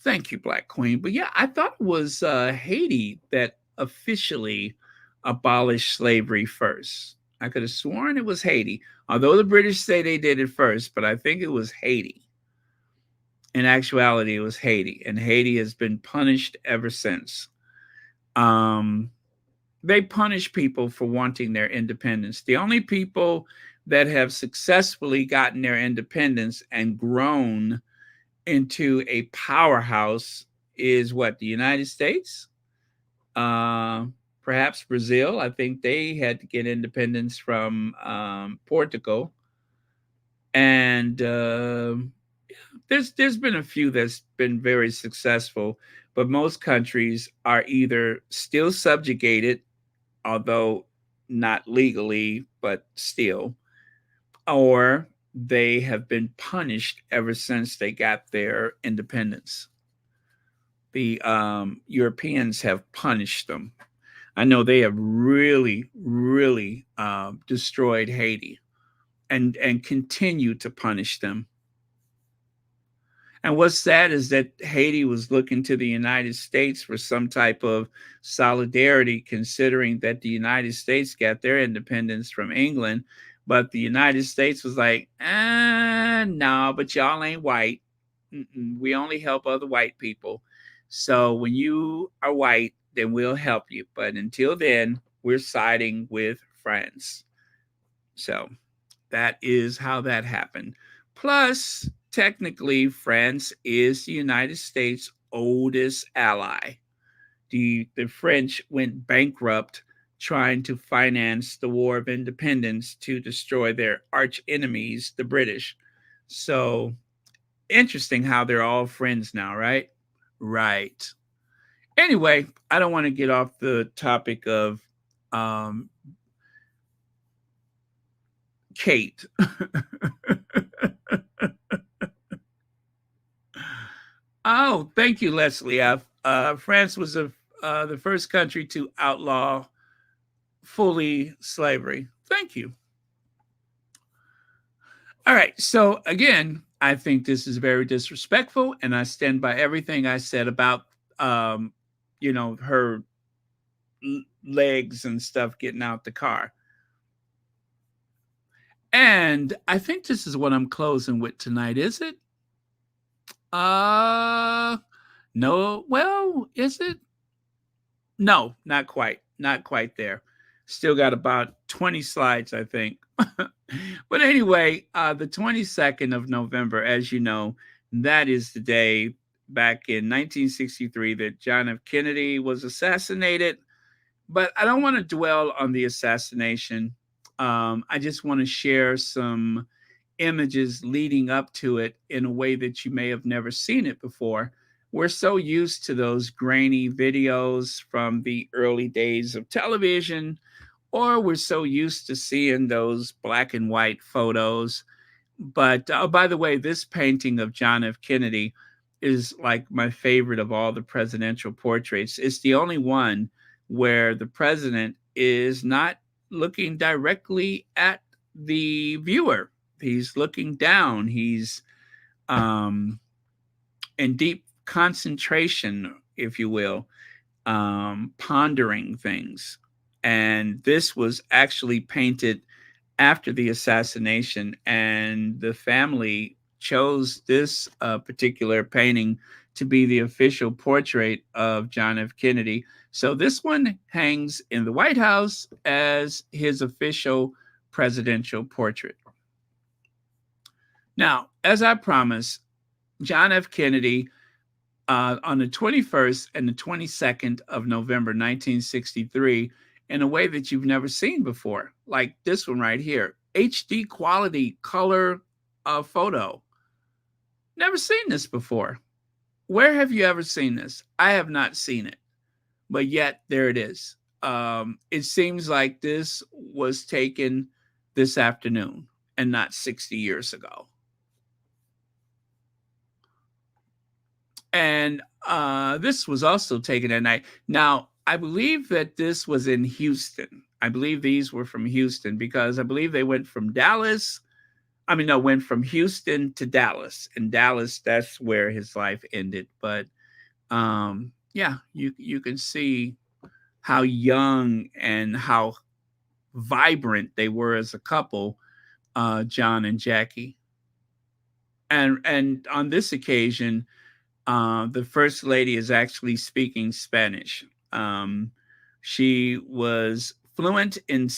Thank you, Black Queen. But yeah, I thought it was Haiti that officially abolished slavery first. I could have sworn it was Haiti, although the British say they did it first, but I think it was Haiti. In actuality, it was Haiti, and Haiti has been punished ever since. They punish people for wanting their independence. The only people that have successfully gotten their independence and grown into a powerhouse is what? The United States? Perhaps Brazil. I think they had to get independence from Portugal. And there's been a few that's been very successful, but most countries are either still subjugated, although not legally, but still, or they have been punished ever since they got their independence. The Europeans have punished them. I know they have really, really destroyed Haiti and continue to punish them. And what's sad is that Haiti was looking to the United States for some type of solidarity, considering that the United States got their independence from England. But the United States was like, no, but y'all ain't white. We only help other white people. So when you are white, then we'll help you. But until then, we're siding with France. So that is how that happened. Plus, technically, France is the United States' oldest ally. The French went bankrupt trying to finance the War of Independence to destroy their arch enemies, the British. So interesting how they're all friends now, right? Right. Anyway, I don't want to get off the topic of Kate. Oh, thank you, Leslie. France was the first country to outlaw fully slavery. Thank you. All right. So again, I think this is very disrespectful, and I stand by everything I said about, her legs and stuff getting out the car. And I think this is what I'm closing with tonight. Is it? No. Well, is it? No, not quite. Not quite there. Still got about 20 slides, I think. But anyway, the 22nd of November, as you know, that is the day back in 1963 that John F. Kennedy was assassinated. But I don't want to dwell on the assassination. I just want to share some images leading up to it in a way that you may have never seen it before. We're so used to those grainy videos from the early days of television, or we're so used to seeing those black and white photos. But by the way, this painting of John F. Kennedy is like my favorite of all the presidential portraits. It's the only one where the president is not looking directly at the viewer. He's looking down. He's in deep concentration, if you will, pondering things. And this was actually painted after the assassination, and the family chose this particular painting to be the official portrait of John F. Kennedy. So this one hangs in the White House as his official presidential portrait. Now, as I promised, John F. Kennedy, on the 21st and the 22nd of November, 1963, in a way that you've never seen before, like this one right here, HD quality color photo. Never seen this before. Where have you ever seen this? I have not seen it, but yet there it is. It seems like this was taken this afternoon and not 60 years ago. And this was also taken at night. Now, I believe that this was in Houston. I believe these were from Houston because I believe they went from went from Houston to Dallas. In Dallas, that's where his life ended. But yeah, you can see how young and how vibrant they were as a couple, John and Jackie. And on this occasion, the First Lady is actually speaking Spanish. She was fluent in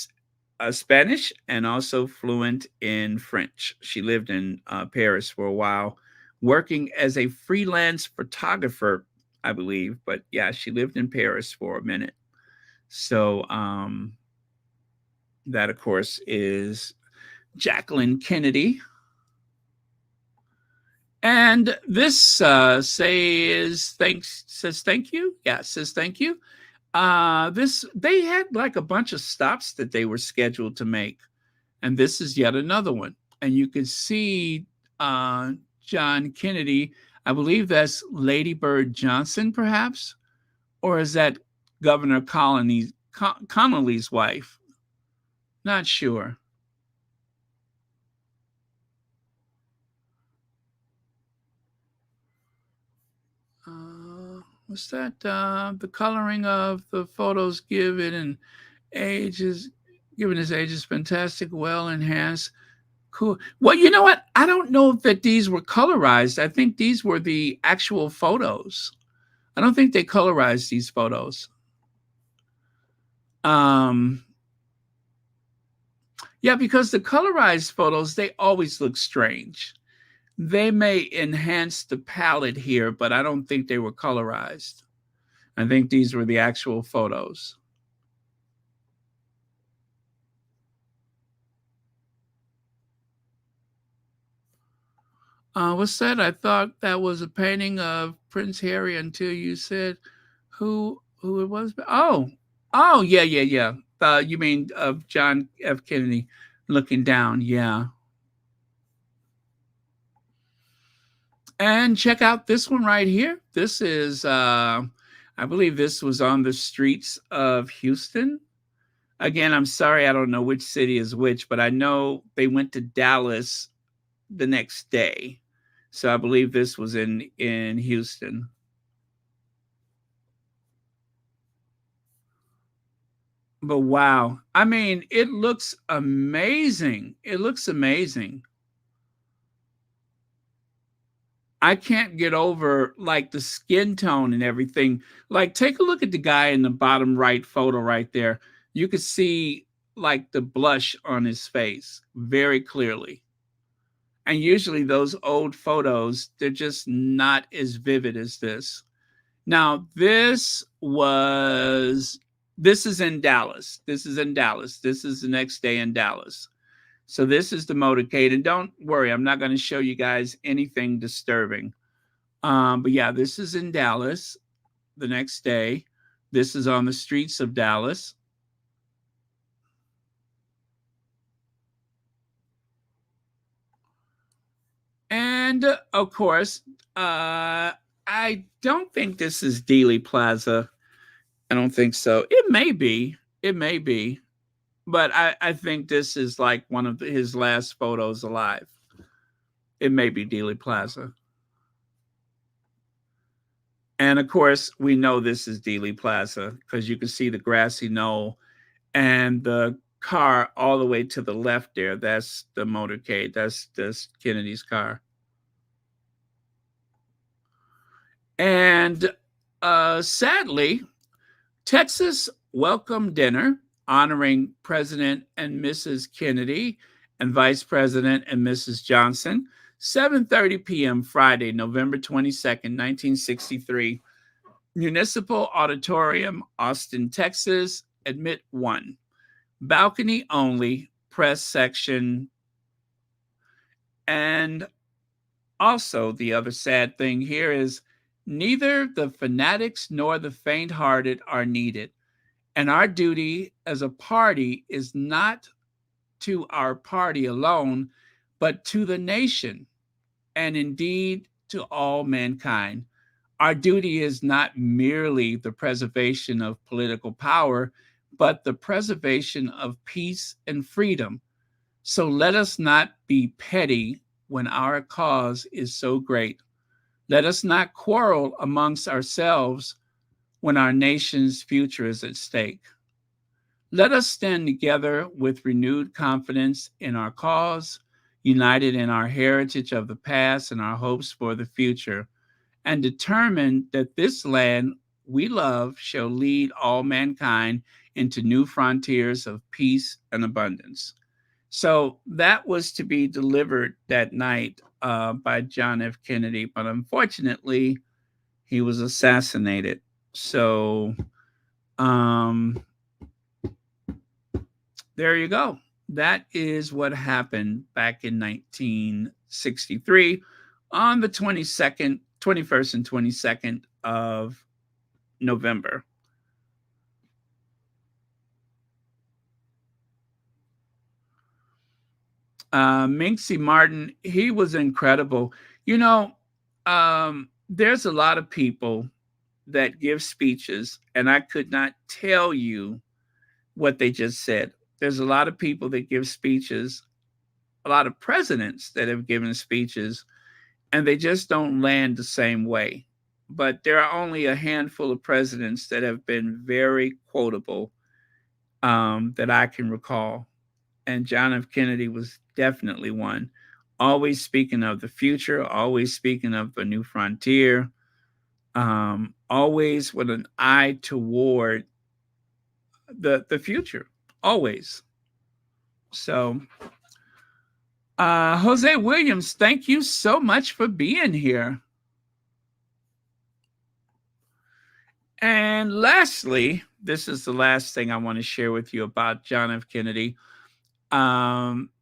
Spanish and also fluent in French. She lived in Paris for a while, working as a freelance photographer, I believe. But yeah, she lived in Paris for a minute. So that, of course, is Jacqueline Kennedy. And this says thank you. Yeah, it says thank you. They had like a bunch of stops that they were scheduled to make. And this is yet another one. And you can see John Kennedy. I believe that's Lady Bird Johnson, perhaps. Or is that Governor Connolly's wife? Not sure. Was that the coloring of the photos given his age is fantastic, well enhanced, cool. Well, you know what? I don't know that these were colorized. I think these were the actual photos. I don't think they colorized these photos. Yeah, because the colorized photos, they always look strange. They may enhance the palette here, but I don't think they were colorized. I think these were the actual photos. What's that? I thought that was a painting of Prince Harry until you said who it was. Oh, yeah. You mean of John F. Kennedy looking down? Yeah. And check out this one right here. This is, I believe this was on the streets of Houston. Again, I'm sorry, I don't know which city is which, but I know they went to Dallas the next day. So I believe this was in Houston. But wow, I mean, it looks amazing. It looks amazing. I can't get over like the skin tone and everything. Like, take a look at the guy in the bottom right photo right there. You could see like the blush on his face very clearly. And usually those old photos, they're just not as vivid as this. Now, this is in Dallas. This is in Dallas. This is the next day in Dallas. So this is the motorcade. And don't worry, I'm not going to show you guys anything disturbing. But yeah, this is in Dallas the next day. This is on the streets of Dallas. And of course, I don't think this is Dealey Plaza. I don't think so. It may be. It may be. But I think this is like one of his last photos alive. It may be Dealey Plaza. And of course, we know this is Dealey Plaza because you can see the grassy knoll and the car all the way to the left there. That's the motorcade. That's Kennedy's car. And sadly, Texas welcome dinner honoring President and Mrs. Kennedy and Vice President and Mrs. Johnson, 7:30 p.m. Friday, November 22nd, 1963, Municipal Auditorium, Austin, Texas, admit 1. Balcony only, press section. And also, the other sad thing here is neither the fanatics nor the faint-hearted are needed. And our duty as a party is not to our party alone, but to the nation, and indeed to all mankind. Our duty is not merely the preservation of political power, but the preservation of peace and freedom. So let us not be petty when our cause is so great. Let us not quarrel amongst ourselves when our nation's future is at stake. Let us stand together with renewed confidence in our cause, united in our heritage of the past and our hopes for the future, and determined that this land we love shall lead all mankind into new frontiers of peace and abundance. So that was to be delivered that night by John F. Kennedy, but unfortunately, he was assassinated. So there you go. That is what happened back in 1963 on the 21st and 22nd of November. Minxie Martin, he was incredible. You know, there's a lot of people that give speeches, and I could not tell you what they just said. There's a lot of people that give speeches, a lot of presidents that have given speeches, and they just don't land the same way. But there are only a handful of presidents that have been very quotable that I can recall. And John F. Kennedy was definitely one. Always speaking of the future, always speaking of the new frontier, always with an eye toward the future, always. So, Jose Williams, thank you so much for being here. And lastly, this is the last thing I want to share with you about John F. Kennedy.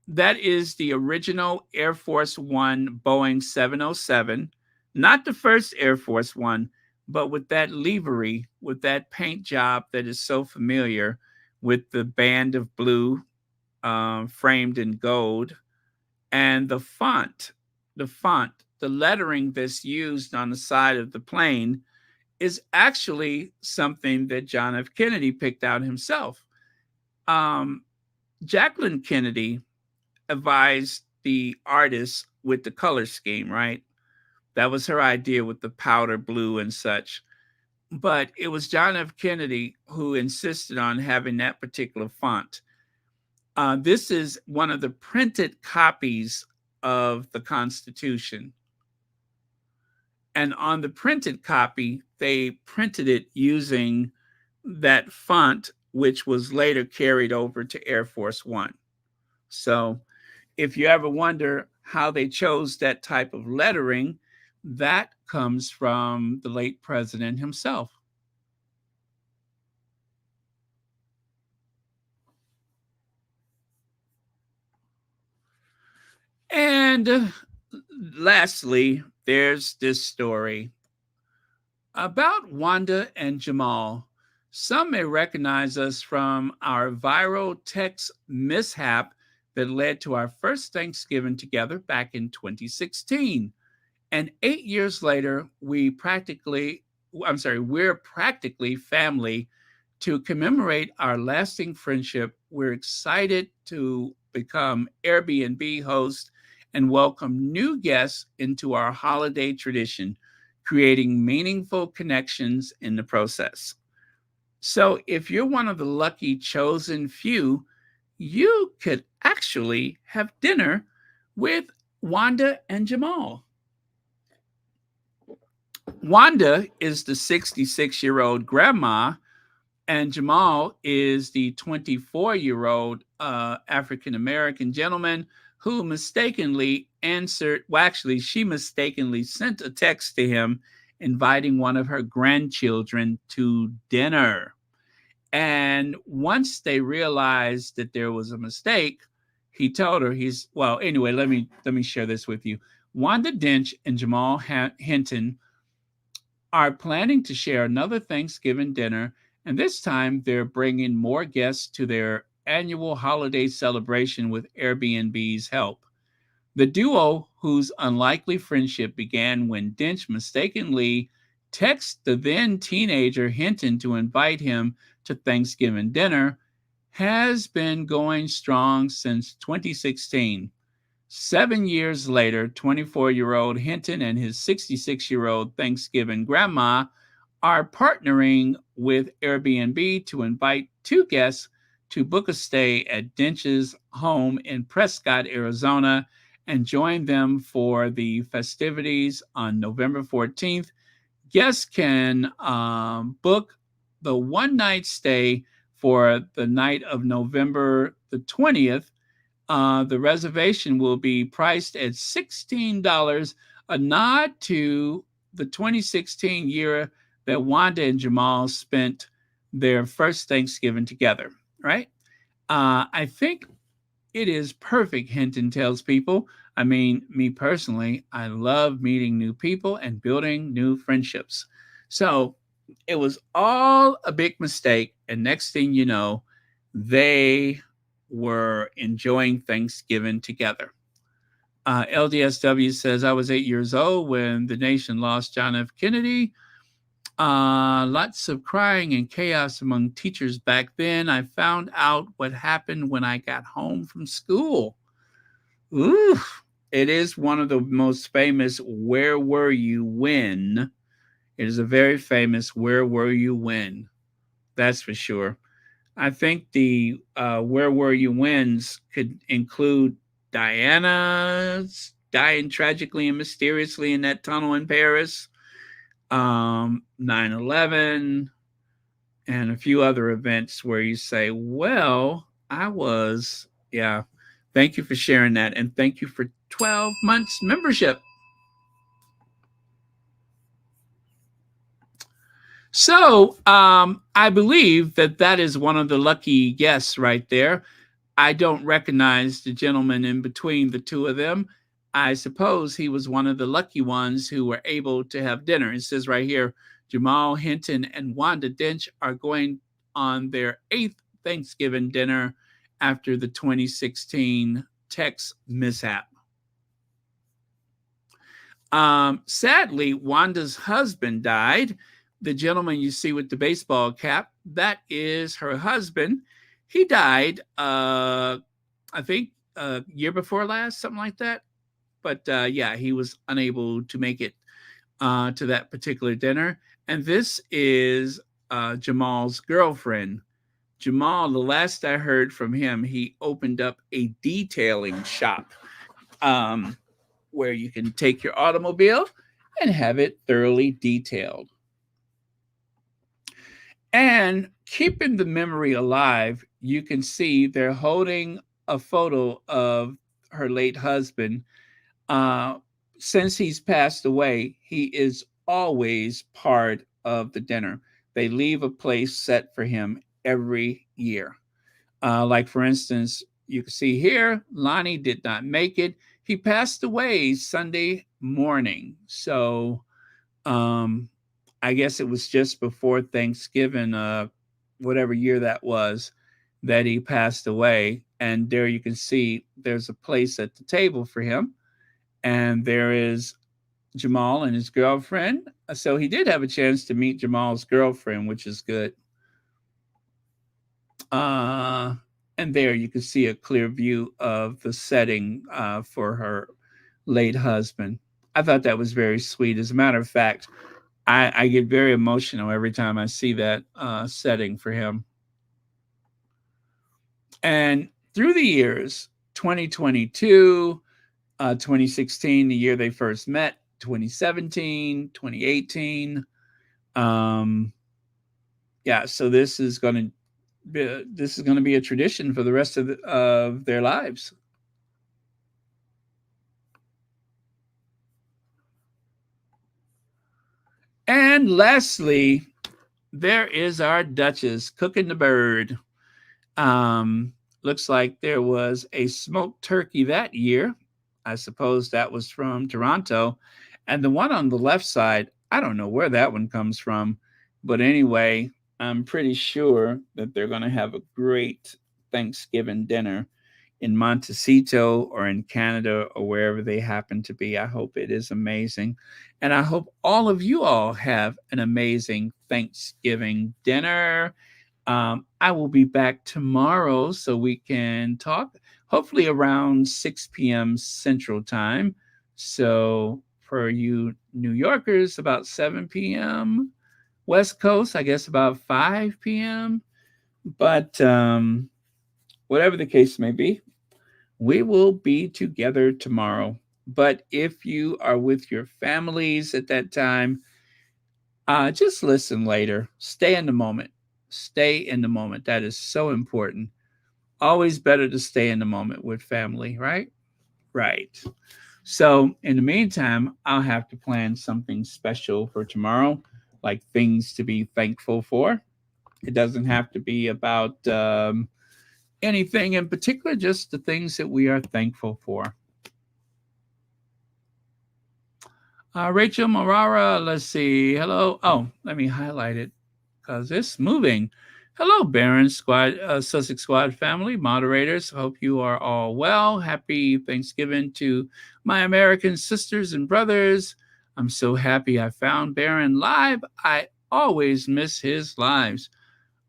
That is the original Air Force One Boeing 707, not the first Air Force One, but with that livery, with that paint job that is so familiar, with the band of blue framed in gold, and the font, the lettering that's used on the side of the plane is actually something that John F. Kennedy picked out himself. Jacqueline Kennedy advised the artist with the color scheme, right? That was her idea with the powder blue and such. But it was John F. Kennedy who insisted on having that particular font. This is one of the printed copies of the Constitution. And on the printed copy, they printed it using that font, which was later carried over to Air Force One. So if you ever wonder how they chose that type of lettering, that comes from the late president himself. And lastly, there's this story about Wanda and Jamal. Some may recognize us from our viral text mishap that led to our first Thanksgiving together back in 2016. And 8 years later, we're practically family to commemorate our lasting friendship, we're excited to become Airbnb hosts and welcome new guests into our holiday tradition, creating meaningful connections in the process. So, if you're one of the lucky chosen few, you could actually have dinner with Wanda and Jamal. Wanda is the 66-year-old grandma, and Jamal is the 24-year-old African American gentleman who mistakenly answered. Well, actually, she mistakenly sent a text to him inviting one of her grandchildren to dinner. And once they realized that there was a mistake, he told her anyway, let me share this with you. Wanda Dench and Jamal Hinton are planning to share another Thanksgiving dinner, and this time they're bringing more guests to their annual holiday celebration with Airbnb's help. The duo, whose unlikely friendship began when Dench mistakenly texted the then teenager Hinton to invite him to Thanksgiving dinner, has been going strong since 2016. 7 years later, 24-year-old Hinton and his 66-year-old Thanksgiving grandma are partnering with Airbnb to invite two guests to book a stay at Dench's home in Prescott, Arizona, and join them for the festivities on November 14th. Guests can book the one-night stay for the night of November the 20th. The reservation will be priced at $16, a nod to the 2016 year that Wanda and Jamal spent their first Thanksgiving together, right? I think it is perfect, Hinton tells people. I mean, me personally, I love meeting new people and building new friendships. So it was all a big mistake. And next thing you know, they were enjoying Thanksgiving together. LDSW says, I was 8 years old when the nation lost John F. Kennedy. Lots of crying and chaos among teachers back then. I found out what happened when I got home from school. Ooh, it is one of the most famous Where Were You When? It is a very famous Where Were You When? That's for sure. I think the Where Were You When's could include Diana's dying tragically and mysteriously in that tunnel in Paris, 9/11, and a few other events where you say, well, yeah. Thank you for sharing that. And thank you for 12 months membership. So I believe that is one of the lucky guests right there. I don't recognize the gentleman in between the two of them. I suppose he was one of the lucky ones who were able to have dinner. It says right here, Jamal Hinton and Wanda Dench are going on their 8th Thanksgiving dinner after the 2016 text mishap. Sadly, Wanda's husband died. The gentleman you see with the baseball cap, that is her husband. He died, I think, year before last, something like that. But yeah, he was unable to make it to that particular dinner. And this is Jamal's girlfriend. Jamal, the last I heard from him, he opened up a detailing shop where you can take your automobile and have it thoroughly detailed. And keeping the memory alive, you can see they're holding a photo of her late husband. Since he's passed away, he is always part of the dinner. They leave a place set for him every year. Like, for instance, you can see here, Lonnie did not make it. He passed away Sunday morning. So I guess it was just before Thanksgiving, whatever year that was, that he passed away. And there you can see there's a place at the table for him. And there is Jamal and his girlfriend. So he did have a chance to meet Jamal's girlfriend, which is good. And there you can see a clear view of the setting for her late husband. I thought that was very sweet. As a matter of fact, I get very emotional every time I see that setting for him. And through the years, 2022, 2016, the year they first met, 2017, 2018. Yeah, so this is going to be a tradition for the rest of their lives. And lastly, there is our Duchess cooking the bird. Looks like there was a smoked turkey that year. I suppose that was from Toronto. And the one on the left side, I don't know where that one comes from. But anyway, I'm pretty sure that they're going to have a great Thanksgiving dinner in Montecito or in Canada or wherever they happen to be. I hope it is amazing. And I hope all of you all have an amazing Thanksgiving dinner. I will be back tomorrow so we can talk, hopefully around 6 p.m. Central Time. So for you New Yorkers, about 7 p.m. West Coast, I guess about 5 p.m. But whatever the case may be, we will be together tomorrow. But if you are with your families at that time, just listen later. Stay in the moment. Stay in the moment. That is so important. Always better to stay in the moment with family, right? Right. So in the meantime, I'll have to plan something special for tomorrow, like things to be thankful for. It doesn't have to be about anything in particular, just the things that we are thankful for. Rachel Morara, let's see. Hello. Oh, let me highlight it because it's moving. Hello, Baron Squad, Sussex Squad family, moderators. Hope you are all well. Happy Thanksgiving to my American sisters and brothers. I'm so happy I found Baron live. I always miss his lives.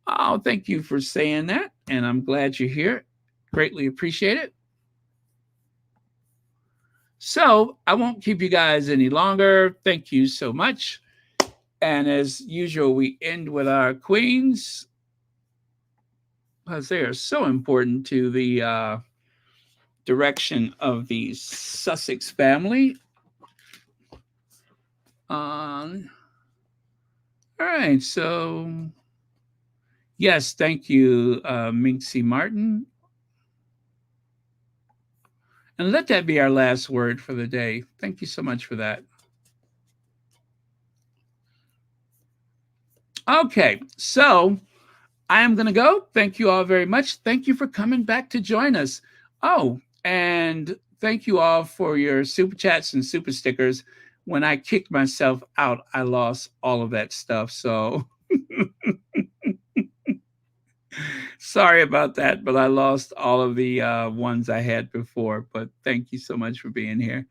Oh, thank you for saying that. And I'm glad you're here. Greatly appreciate it. So I won't keep you guys any longer. Thank you so much. And as usual, we end with our queens because they are so important to the direction of the Sussex family. All right. So, yes, thank you, Minxie Martin. And let that be our last word for the day. Thank you so much for that. Okay, so I am going to go. Thank you all very much. Thank you for coming back to join us. Oh, and thank you all for your super chats and super stickers. When I kicked myself out, I lost all of that stuff. So sorry about that, but I lost all of the ones I had before. But thank you so much for being here.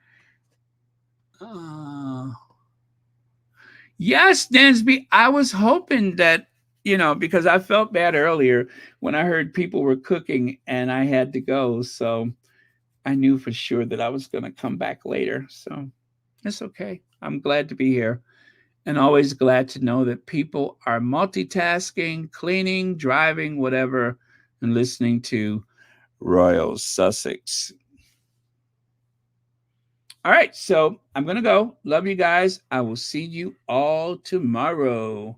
Yes, Dansby, I was hoping that, because I felt bad earlier when I heard people were cooking and I had to go. So I knew for sure that I was going to come back later. So it's okay. I'm glad to be here and always glad to know that people are multitasking, cleaning, driving, whatever, and listening to Royal Sussex. All right, so I'm going to go. Love you guys. I will see you all tomorrow.